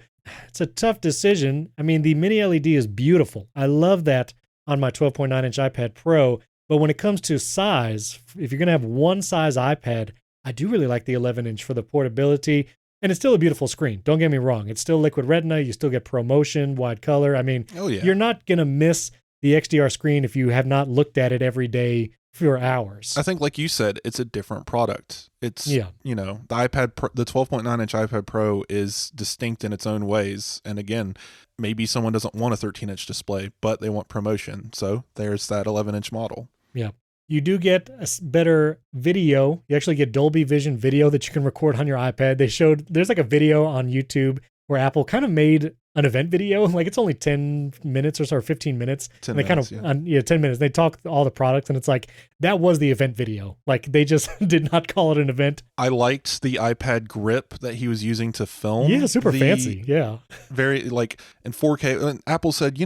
It's a tough decision. I mean, the mini LED is beautiful. I love that on my 12.9-inch iPad Pro. But when it comes to size, if you're going to have one size iPad, I do really like the 11-inch for the portability. And it's still a beautiful screen. Don't get me wrong. It's still Liquid Retina. You still get ProMotion, wide color. I mean, you're not going to miss the XDR screen if you have not looked at it every day for hours. I think, like you said, it's a different product. It's, the iPad Pro, the 12.9-inch iPad Pro is distinct in its own ways. And again, maybe someone doesn't want a 13-inch display, but they want ProMotion. So there's that 11-inch model. Yeah. You do get a better video. You actually get Dolby Vision video that you can record on your iPad. There's like a video on YouTube where Apple kind of made an event video. Like it's only 10 minutes or so, or 15 minutes. 10 and they minutes, kind of, 10 minutes. They talk all the products and it's like, that was the event video. Like they just did not call it an event. I liked the iPad grip that he was using to film. Yeah, super fancy. Yeah. Very like in 4K. And Apple said,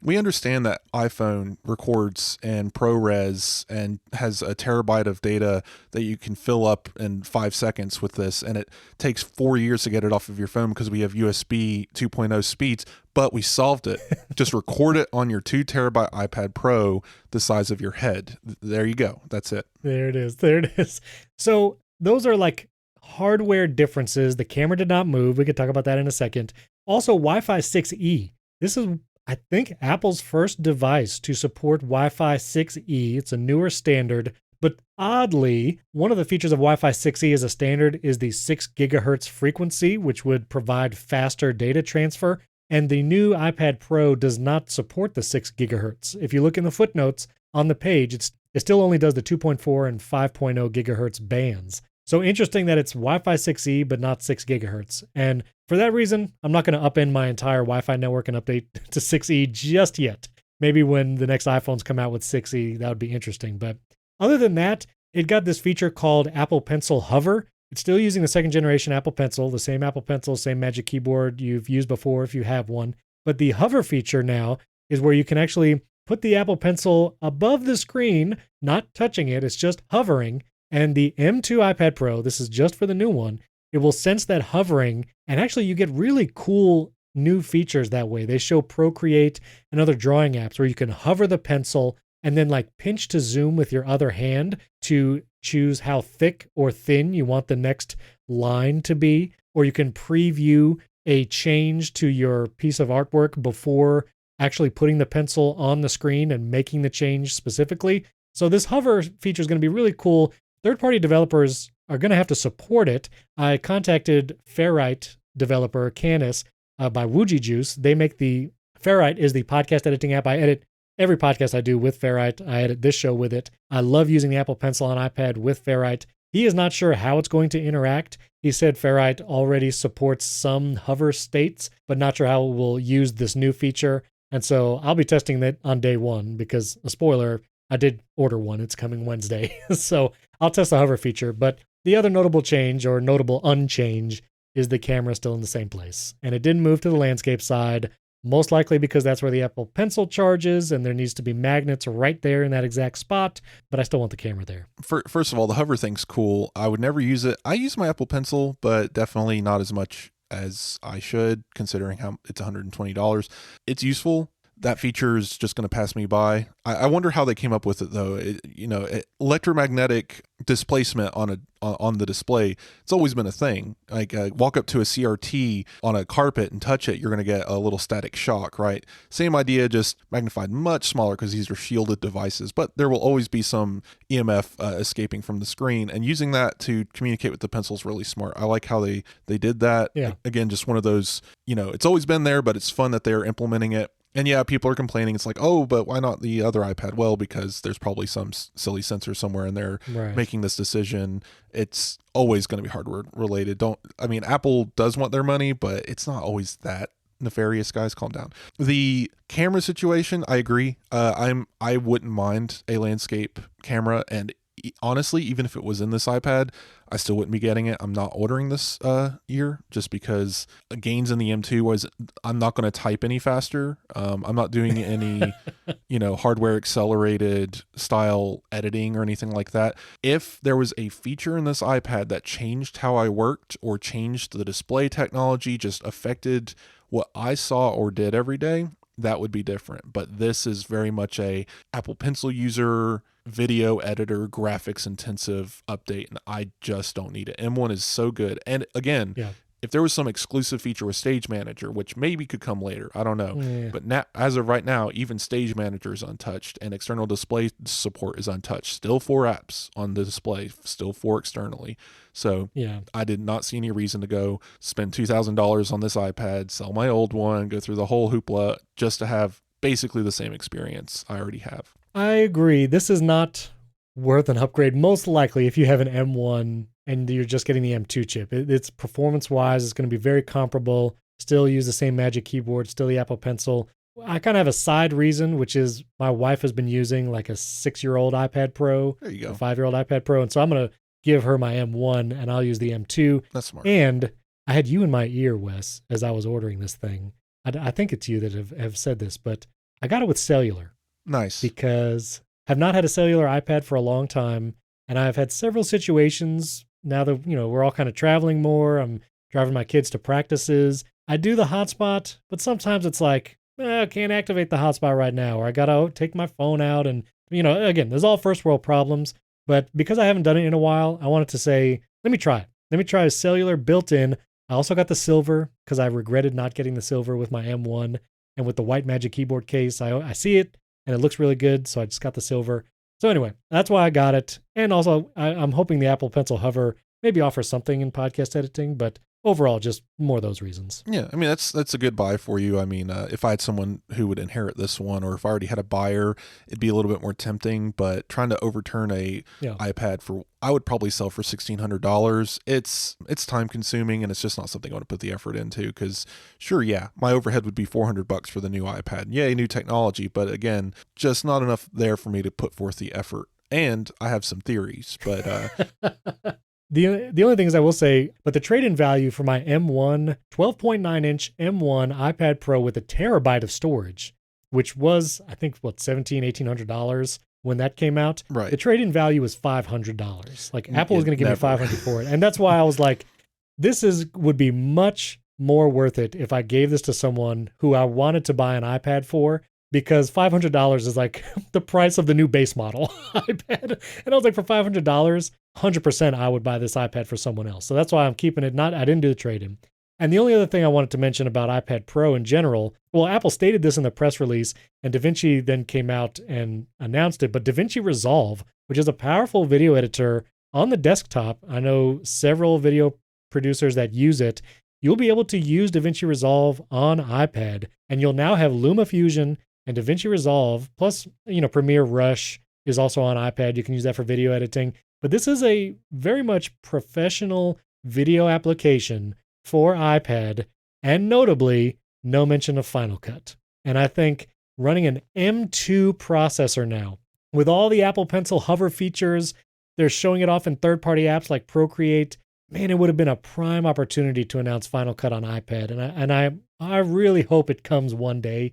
we understand that iPhone records in ProRes and has a terabyte of data that you can fill up in 5 seconds with this. And it takes 4 years to get it off of your phone because we have USB 2.0 speeds, but we solved it. Just record it on your 2 terabyte iPad Pro, the size of your head. There you go. That's it. There it is. So those are like hardware differences. The camera did not move. We could talk about that in a second. Also, Wi-Fi 6E. This is, I think, Apple's first device to support Wi-Fi 6E. It's a newer standard. But oddly, one of the features of Wi-Fi 6E as a standard is the 6 gigahertz frequency, which would provide faster data transfer. And the new iPad Pro does not support the 6 gigahertz. If you look in the footnotes on the page, it still only does the 2.4 and 5.0 gigahertz bands. So interesting that it's Wi-Fi 6E, but not 6 gigahertz. And for that reason, I'm not going to upend my entire Wi-Fi network and update to 6E just yet. Maybe when the next iPhones come out with 6E, that would be interesting. But other than that, it got this feature called Apple Pencil Hover. It's still using the second generation Apple Pencil, the same Apple Pencil, same Magic Keyboard you've used before if you have one. But the hover feature now is where you can actually put the Apple Pencil above the screen, not touching it, it's just hovering. And the M2 iPad Pro, this is just for the new one, it will sense that hovering, and actually you get really cool new features that way. They show Procreate and other drawing apps where you can hover the pencil and then like pinch to zoom with your other hand to choose how thick or thin you want the next line to be, or you can preview a change to your piece of artwork before actually putting the pencil on the screen and making the change specifically. So this hover feature is going to be really cool. Third-party developers are going to have to support it. I contacted Ferrite developer Canis by Wooji Juice. They make the Ferrite is the podcast editing app. I edit every podcast I do with Ferrite. I edit this show with it. I love using the Apple Pencil on iPad with Ferrite. He is not sure how it's going to interact. He said Ferrite already supports some hover states, but not sure how it will use this new feature. And so I'll be testing that on day one because, a spoiler, I did order one. It's coming Wednesday. So I'll test the hover feature. But the other notable change or notable unchange is the camera still in the same place. And it didn't move to the landscape side, most likely because that's where the Apple Pencil charges and there needs to be magnets right there in that exact spot. But I still want the camera there. First of all, the hover thing's cool. I would never use it. I use my Apple Pencil, but definitely not as much as I should, considering how it's $120. It's useful. That feature is just going to pass me by. I wonder how they came up with it, though. Electromagnetic displacement on the display, it's always been a thing. Like walk up to a CRT on a carpet and touch it, you're going to get a little static shock, right? Same idea, just magnified much smaller because these are shielded devices. But there will always be some EMF escaping from the screen, and using that to communicate with the pencil is really smart. I like how they did that. Yeah. Again, just one of those, it's always been there, but it's fun that they're implementing it. And yeah, people are complaining. It's like, oh, but why not the other iPad? Well, because there's probably some silly sensor somewhere in there making this decision. It's always going to be hardware related. Apple does want their money, but it's not always that nefarious, guys. Calm down. The camera situation, I agree. I wouldn't mind a landscape camera, and honestly, even if it was in this iPad, I still wouldn't be getting it. I'm not ordering this year just because gains in the M2 was I'm not going to type any faster. I'm not doing any, hardware accelerated style editing or anything like that. If there was a feature in this iPad that changed how I worked or changed the display technology, just affected what I saw or did every day, that would be different. But this is very much a Apple Pencil user, video editor, graphics intensive update, and I just don't need it. M1 is so good. And again, if there was some exclusive feature with Stage Manager, which maybe could come later, I don't know. But now, as of right now, even Stage Manager is untouched, and external display support is untouched. Still 4 apps on the display, still 4 externally. So I did not see any reason to go spend $2,000 on this iPad, sell my old one, go through the whole hoopla just to have basically the same experience I already have. I agree. This is not worth an upgrade, most likely if you have an M1 and you're just getting the M2 chip. It's performance-wise, it's going to be very comparable. Still use the same Magic Keyboard, still the Apple Pencil. I kind of have a side reason, which is my wife has been using like a 6-year-old iPad Pro, there you go, a 5-year-old iPad Pro, and so I'm going to give her my M1 and I'll use the M2. That's smart. And I had you in my ear, Wes, as I was ordering this thing. I think it's you that have said this, but I got it with cellular. Nice. Because I've not had a cellular iPad for a long time, and I've had several situations now that, we're all kind of traveling more. I'm driving my kids to practices. I do the hotspot, but sometimes it's like, I can't activate the hotspot right now, or I got to take my phone out. And, again, there's all first world problems, but because I haven't done it in a while, I wanted to say, let me try it. Let me try a cellular built in. I also got the silver because I regretted not getting the silver with my M1 and with the white Magic Keyboard case. I see it. And it looks really good, so I just got the silver. So anyway, that's why I got it. And also, I'm hoping the Apple Pencil Hover maybe offers something in podcast editing, but overall, just more of those reasons. Yeah, that's a good buy for you. If I had someone who would inherit this one, or if I already had a buyer, it'd be a little bit more tempting. But trying to overturn a iPad I would probably sell for $1,600. It's time consuming, and it's just not something I want to put the effort into. Because sure, my overhead would be $400 for the new iPad. Yay, new technology, but again, just not enough there for me to put forth the effort. And I have some theories, but The only thing is I will say, but the trade-in value for my M1, 12.9-inch M1 iPad Pro with a terabyte of storage, which was, I think, $1,700, $1,800 when that came out. Right. The trade-in value was $500. Like, Apple was going to give me $500 for it. And that's why I was like, would be much more worth it if I gave this to someone who I wanted to buy an iPad for, because $500 is like the price of the new base model iPad. And I was like, for $500, 100% I would buy this iPad for someone else. So that's why I'm keeping it. I didn't do the trade-in. And the only other thing I wanted to mention about iPad Pro in general, well, Apple stated this in the press release, and DaVinci then came out and announced it, but DaVinci Resolve, which is a powerful video editor on the desktop, I know several video producers that use it, you'll be able to use DaVinci Resolve on iPad, and you'll now have LumaFusion and DaVinci Resolve, plus, Premiere Rush is also on iPad. You can use that for video editing. But this is a very much professional video application for iPad, and notably, no mention of Final Cut. And I think running an M2 processor now, with all the Apple Pencil hover features, they're showing it off in third-party apps like Procreate. Man, it would have been a prime opportunity to announce Final Cut on iPad, and I really hope it comes one day.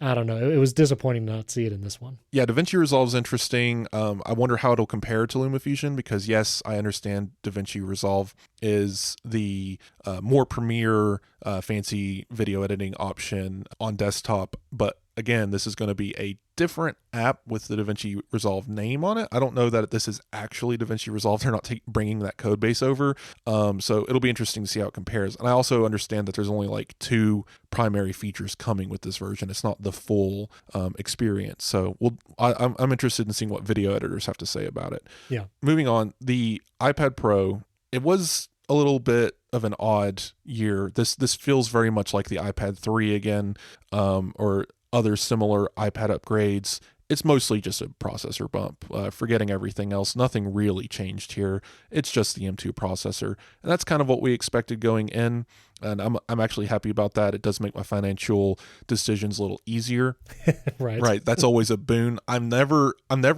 I don't know. It was disappointing to not see it in this one. Yeah, DaVinci Resolve is interesting. I wonder how it'll compare to LumaFusion, because yes, I understand DaVinci Resolve is the more premier fancy video editing option on desktop. But again, this is going to be a different app with the DaVinci Resolve name on it. I don't know that this is actually DaVinci Resolve. They're not bringing that code base over. So it'll be interesting to see how it compares. And I also understand that there's only like 2 primary features coming with this version. It's not the full experience. So I'm interested in seeing what video editors have to say about it. Yeah. Moving on, the iPad Pro, it was a little bit of an odd year. This feels very much like the iPad 3 again, or other similar iPad upgrades. It's mostly just a processor bump. Forgetting everything else, nothing really changed here. It's just the M2 processor, and that's kind of what we expected going in. And I'm actually happy about that. It does make my financial decisions a little easier. Right. That's always a boon. I'm never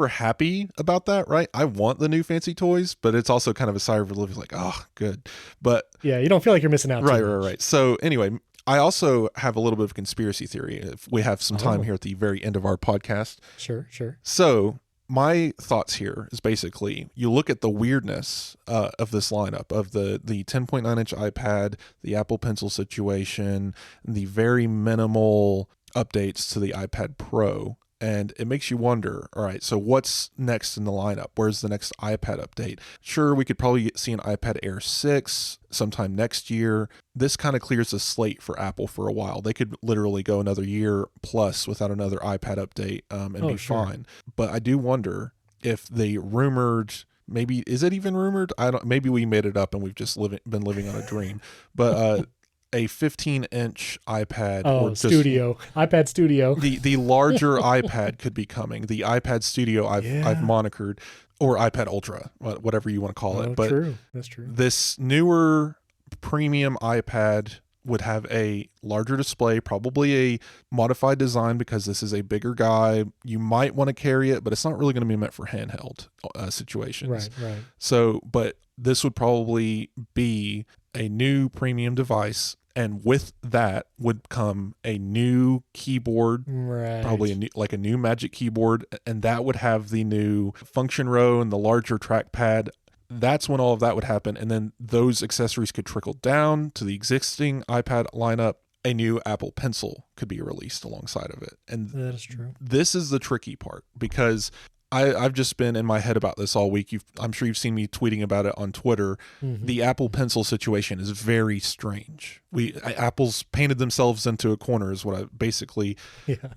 happy about that. Right. I want the new fancy toys, but it's also kind of a sigh of relief. Like, oh, good. But yeah, you don't feel like you're missing out. Right. So anyway, I also have a little bit of conspiracy theory, if we have some time here at the very end of our podcast. Sure. So my thoughts here is basically, you look at the weirdness of this lineup of the 10.9-inch iPad, the Apple Pencil situation, the very minimal updates to the iPad Pro, and it makes you wonder, all right, so what's next in the lineup? Where's the next iPad update? Sure, we could probably see an iPad Air 6 sometime next year. This kind of clears the slate for Apple for a while. They could literally go another year plus without another iPad update and be fine. But I do wonder if the rumored, maybe, is it even rumored? Maybe we made it up and we've just been living on a dream. But a 15-inch iPad or just iPad Studio. The larger iPad could be coming. The iPad Studio I've monikered, or iPad Ultra, whatever you want to call it. But true. That's true. This newer premium iPad would have a larger display, probably a modified design, because this is a bigger guy. You might want to carry it, but it's not really going to be meant for handheld situations. Right. So, but this would probably be a new premium device, and with that would come a new keyboard, probably a new Magic Keyboard, and that would have the new function row and the larger trackpad. That's when all of that would happen, and then those accessories could trickle down to the existing iPad lineup. A new Apple Pencil could be released alongside of it. And that is true. This is the tricky part, because I've just been in my head about this all week. I'm sure you've seen me tweeting about it on Twitter. Mm-hmm. The Apple Pencil situation is very strange. Apple's painted themselves into a corner is what I basically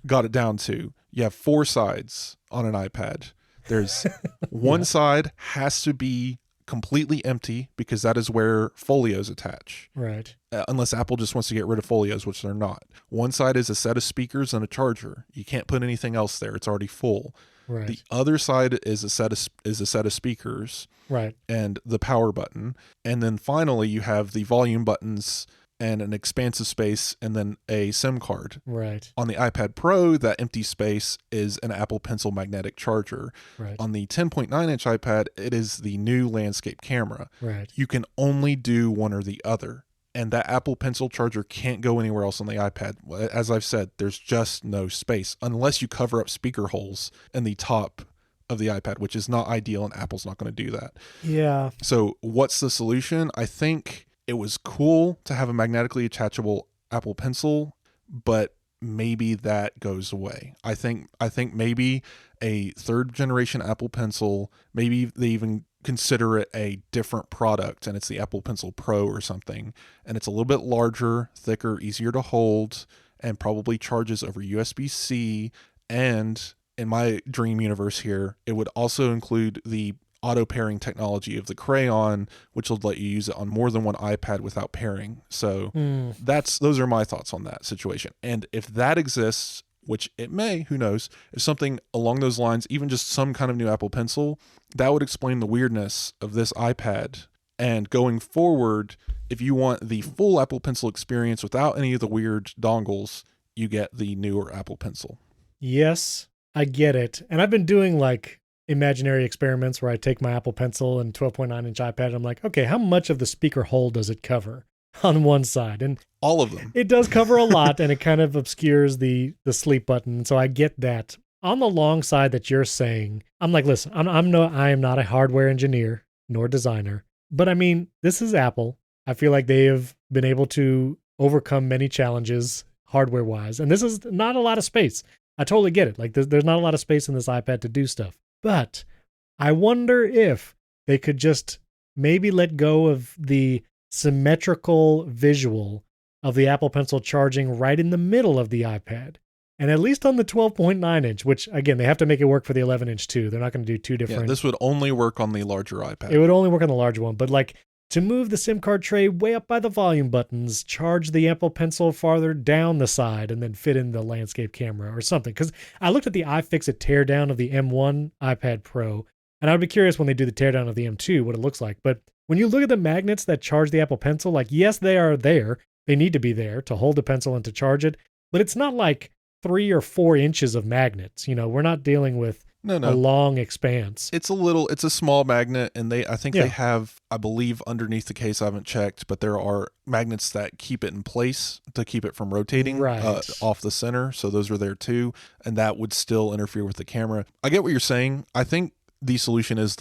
got it down to. You have 4 sides on an iPad. There's one side has to be completely empty, because that is where folios attach. Right. Unless Apple just wants to get rid of folios, which they're not. One side is a set of speakers and a charger. You can't put anything else there. It's already full. Right. The other side is a set of speakers, right, and the power button, and then finally you have the volume buttons and an expansive space, and then a SIM card. Right. On the iPad Pro, that empty space is an Apple Pencil magnetic charger. Right. On the 10.9-inch iPad, it is the new landscape camera. Right. You can only do one or the other. And that Apple Pencil charger can't go anywhere else on the iPad. As I've said, there's just no space unless you cover up speaker holes in the top of the iPad, which is not ideal, and Apple's not going to do that. Yeah. So what's the solution? I think it was cool to have a magnetically attachable Apple Pencil, but maybe that goes away. I think maybe a third generation Apple Pencil, maybe they even consider it a different product and it's the Apple Pencil Pro or something, and it's a little bit larger, thicker, easier to hold, and probably charges over USB-C. And in my dream universe here, it would also include the auto pairing technology of the Crayon, which will let you use it on more than one iPad without pairing. So those are my thoughts on that situation. And if that exists, which it may, who knows, if something along those lines, even just some kind of new Apple Pencil, that would explain the weirdness of this iPad. And going forward, if you want the full Apple Pencil experience without any of the weird dongles, you get the newer Apple Pencil. Yes, I get it. And I've been doing like imaginary experiments where I take my Apple Pencil and 12.9-inch iPad, and I'm like, okay, how much of the speaker hole does it cover on one side? And all of them. It does cover a lot, and it kind of obscures the sleep button. So I get that. On the long side that you're saying, I'm like, listen, I am not a hardware engineer nor designer, but I mean, this is Apple. I feel like they have been able to overcome many challenges hardware wise, and this is not a lot of space. I totally get it. Like there's not a lot of space in this iPad to do stuff. But I wonder if they could just maybe let go of the symmetrical visual of the Apple Pencil charging right in the middle of the iPad. And at least on the 12.9-inch, which, again, they have to make it work for the 11-inch too. They're not going to do two different. Yeah, this would only work on the larger iPad. It would only work on the larger one. But like to move the SIM card tray way up by the volume buttons, charge the Apple Pencil farther down the side, and then fit in the landscape camera or something. Because I looked at the iFixit teardown of the M1 iPad Pro, and I would be curious when they do the teardown of the M2 what it looks like. But when you look at the magnets that charge the Apple Pencil, like, yes, they are there. They need to be there to hold the pencil and to charge it. But it's not like 3 or 4 inches of magnets. You know, we're not dealing with a long expanse. It's a small magnet, and I think they have, I believe, underneath the case, I haven't checked, but there are magnets that keep it in place to keep it from rotating off the center. So those are there too, and that would still interfere with the camera. I get what you're saying. I think the solution is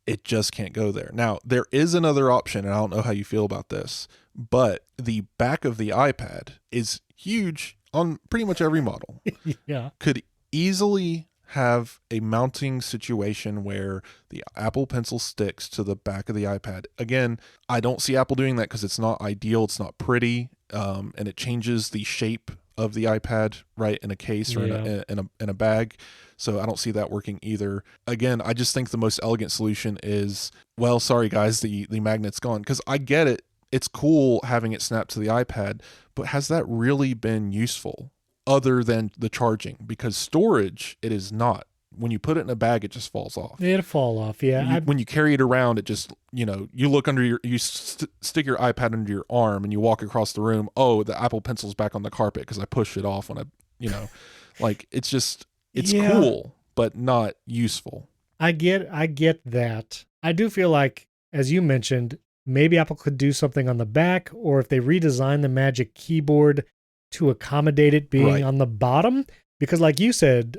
it just can't go there. Now, there is another option, and I don't know how you feel about this, but the back of the iPad is huge on pretty much every model. Yeah. Could easily have a mounting situation where the Apple Pencil sticks to the back of the iPad. Again, I don't see Apple doing that because it's not ideal, it's not pretty, and it changes the shape of the iPad right in a case or in a bag. So I don't see that working either. Again, I just think the most elegant solution is, well, sorry guys, the magnet's gone. Because I get it, it's cool having it snapped to the iPad, but has that really been useful other than the charging? Because storage, it is not. When you put it in a bag, it just falls off. It'll fall off, yeah. When you carry it around, it just, you look under stick your iPad under your arm and you walk across the room. Oh, the Apple Pencil's back on the carpet because I pushed it off when like it's cool, but not useful. I get that. I do feel like, as you mentioned, maybe Apple could do something on the back, or if they redesign the Magic Keyboard to accommodate it being on the bottom. Because like you said,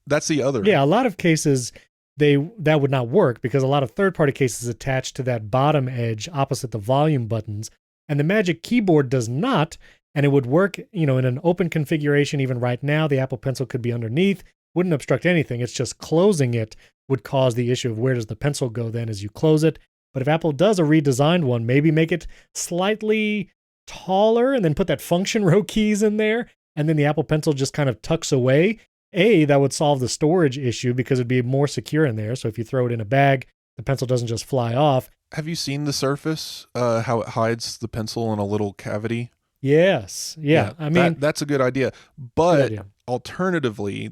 that's the other. Yeah, a lot of cases that would not work because a lot of third-party cases attach to that bottom edge opposite the volume buttons. And the Magic Keyboard does not, and it would work, in an open configuration. Even right now, the Apple Pencil could be underneath, wouldn't obstruct anything. It's just closing it would cause the issue of where does the pencil go then as you close it. But if Apple does a redesigned one, maybe make it slightly taller and then put that function row keys in there, and then the Apple Pencil just kind of tucks away. That would solve the storage issue because it'd be more secure in there. So if you throw it in a bag, the pencil doesn't just fly off. Have you seen the Surface, how it hides the pencil in a little cavity? Yes. Yeah. I mean, that's a good idea. But alternatively,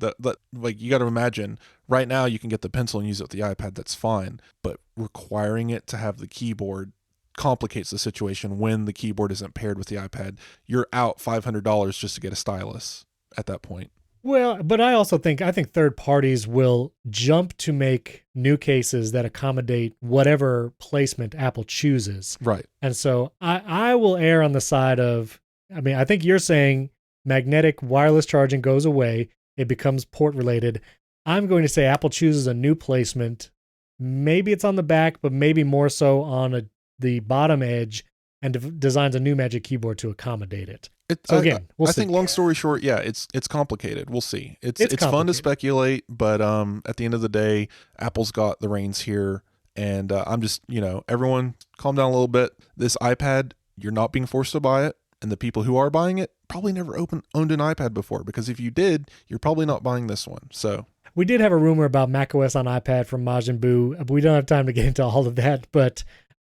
like you got to imagine right now you can get the pencil and use it with the iPad. That's fine. But requiring it to have the keyboard complicates the situation when the keyboard isn't paired with the iPad. You're out $500 just to get a stylus at that point. Well, but I think third parties will jump to make new cases that accommodate whatever placement Apple chooses. Right. And so I will err on the side of, I think you're saying magnetic wireless charging goes away. It becomes port related. I'm going to say Apple chooses a new placement. Maybe it's on the back, but maybe more so on a the bottom edge and designs a new Magic Keyboard to accommodate it. So again, we'll I see. think long story short, yeah, it's complicated. We'll see. It's fun to speculate, but at the end of the day, Apple's got the reins here, and I'm just, everyone calm down a little bit. This iPad, you're not being forced to buy it, and the people who are buying it probably never owned an iPad before, because if you did, you're probably not buying this one. So we did have a rumor about macOS on iPad from Majin Buu. We don't have time to get into all of that, but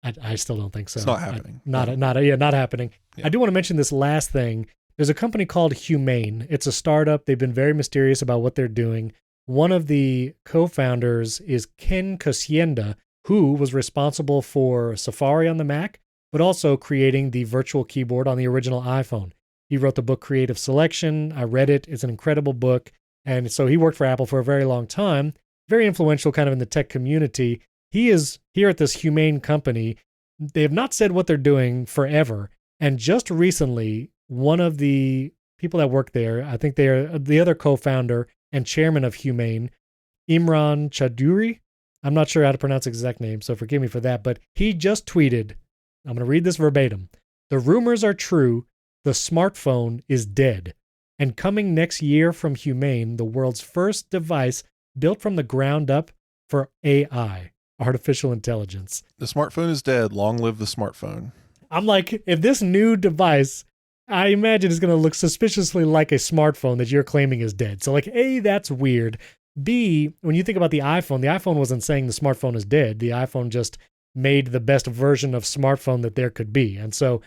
I still don't think so. It's not happening. Not happening. Yeah. I do want to mention this last thing. There's a company called Humane. It's a startup. They've been very mysterious about what they're doing. One of the co-founders is Ken Kosienda, who was responsible for Safari on the Mac, but also creating the virtual keyboard on the original iPhone. He wrote the book Creative Selection. I read it. It's an incredible book. And so he worked for Apple for a very long time, very influential kind of in the tech community. He is here at this Humane company. They have not said what they're doing forever. And just recently, one of the people that work there, I think they are the other co-founder and chairman of Humane, Imran Chaudhuri. I'm not sure how to pronounce his exact name, so forgive me for that. But he just tweeted, I'm going to read this verbatim. "The rumors are true. The smartphone is dead. And coming next year from Humane, the world's first device built from the ground up for AI. Artificial intelligence." The smartphone is dead. Long live the smartphone. I'm like, if this new device, I imagine, is going to look suspiciously like a smartphone that you're claiming is dead. So like, A, that's weird. B, when you think about the iPhone wasn't saying the smartphone is dead. The iPhone just made the best version of smartphone that there could be. And so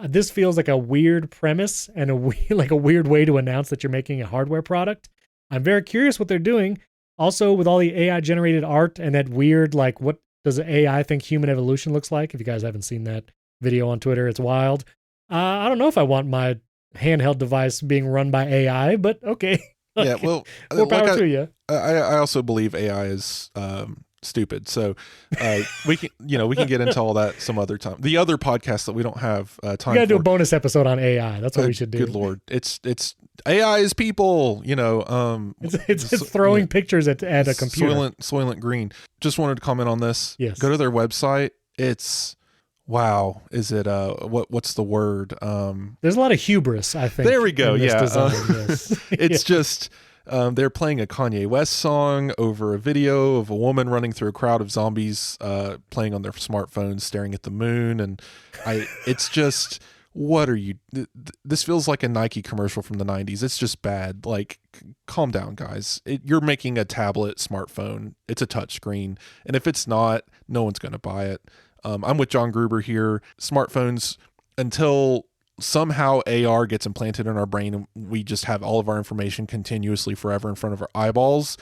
this feels like a weird premise and a weird way to announce that you're making a hardware product. I'm very curious what they're doing. Also, with all the AI-generated art and that weird, like, what does AI think human evolution looks like? If you guys haven't seen that video on Twitter, it's wild. I don't know if I want my handheld device being run by AI, but okay. Yeah, well, more power to you. I also believe AI is stupid. So we can get into all that some other time. The other podcast that we don't have time. We gotta do a bonus episode on AI. That's what we should do. Good Lord, it's AI is people. It's throwing pictures at a computer. Soylent Green. Just wanted to comment on this. Yes. Go to their website. It's wow. Is it what's the word? There's a lot of hubris, I think. There we go. Yeah. Yes. It's just. They're playing a Kanye West song over a video of a woman running through a crowd of zombies playing on their smartphones, staring at the moon. And it's just, what are you? This feels like a Nike commercial from the 90s. It's just bad. Like, calm down, guys. You're making a tablet smartphone. It's a touchscreen. And if it's not, no one's going to buy it. I'm with John Gruber here. Smartphones, until somehow AR gets implanted in our brain and we just have all of our information continuously forever in front of our eyeballs,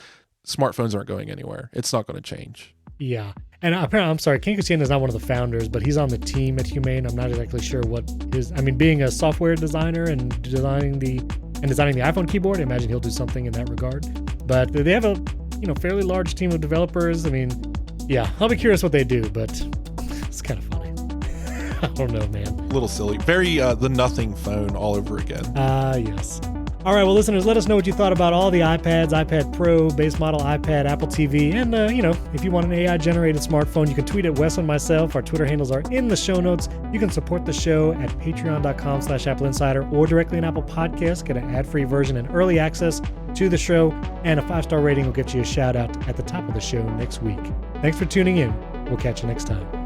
smartphones aren't going anywhere. It's not going to change. Yeah. And apparently, I'm sorry, Ken Kosienda is not one of the founders, but he's on the team at Humane. I'm not exactly sure what his, being a software designer and designing the iPhone keyboard, I imagine he'll do something in that regard. But they have a, fairly large team of developers. Yeah, I'll be curious what they do, but it's kind of funny. I don't know, man. A little silly. Very the nothing phone all over again. Yes. All right, well, listeners, let us know what you thought about all the iPads, iPad Pro, base model iPad, Apple TV, and, if you want an AI-generated smartphone, you can tweet at Wes and myself. Our Twitter handles are in the show notes. You can support the show at patreon.com/AppleInsider or directly on Apple Podcasts. Get an ad-free version and early access to the show, and a 5-star rating will get you a shout-out at the top of the show next week. Thanks for tuning in. We'll catch you next time.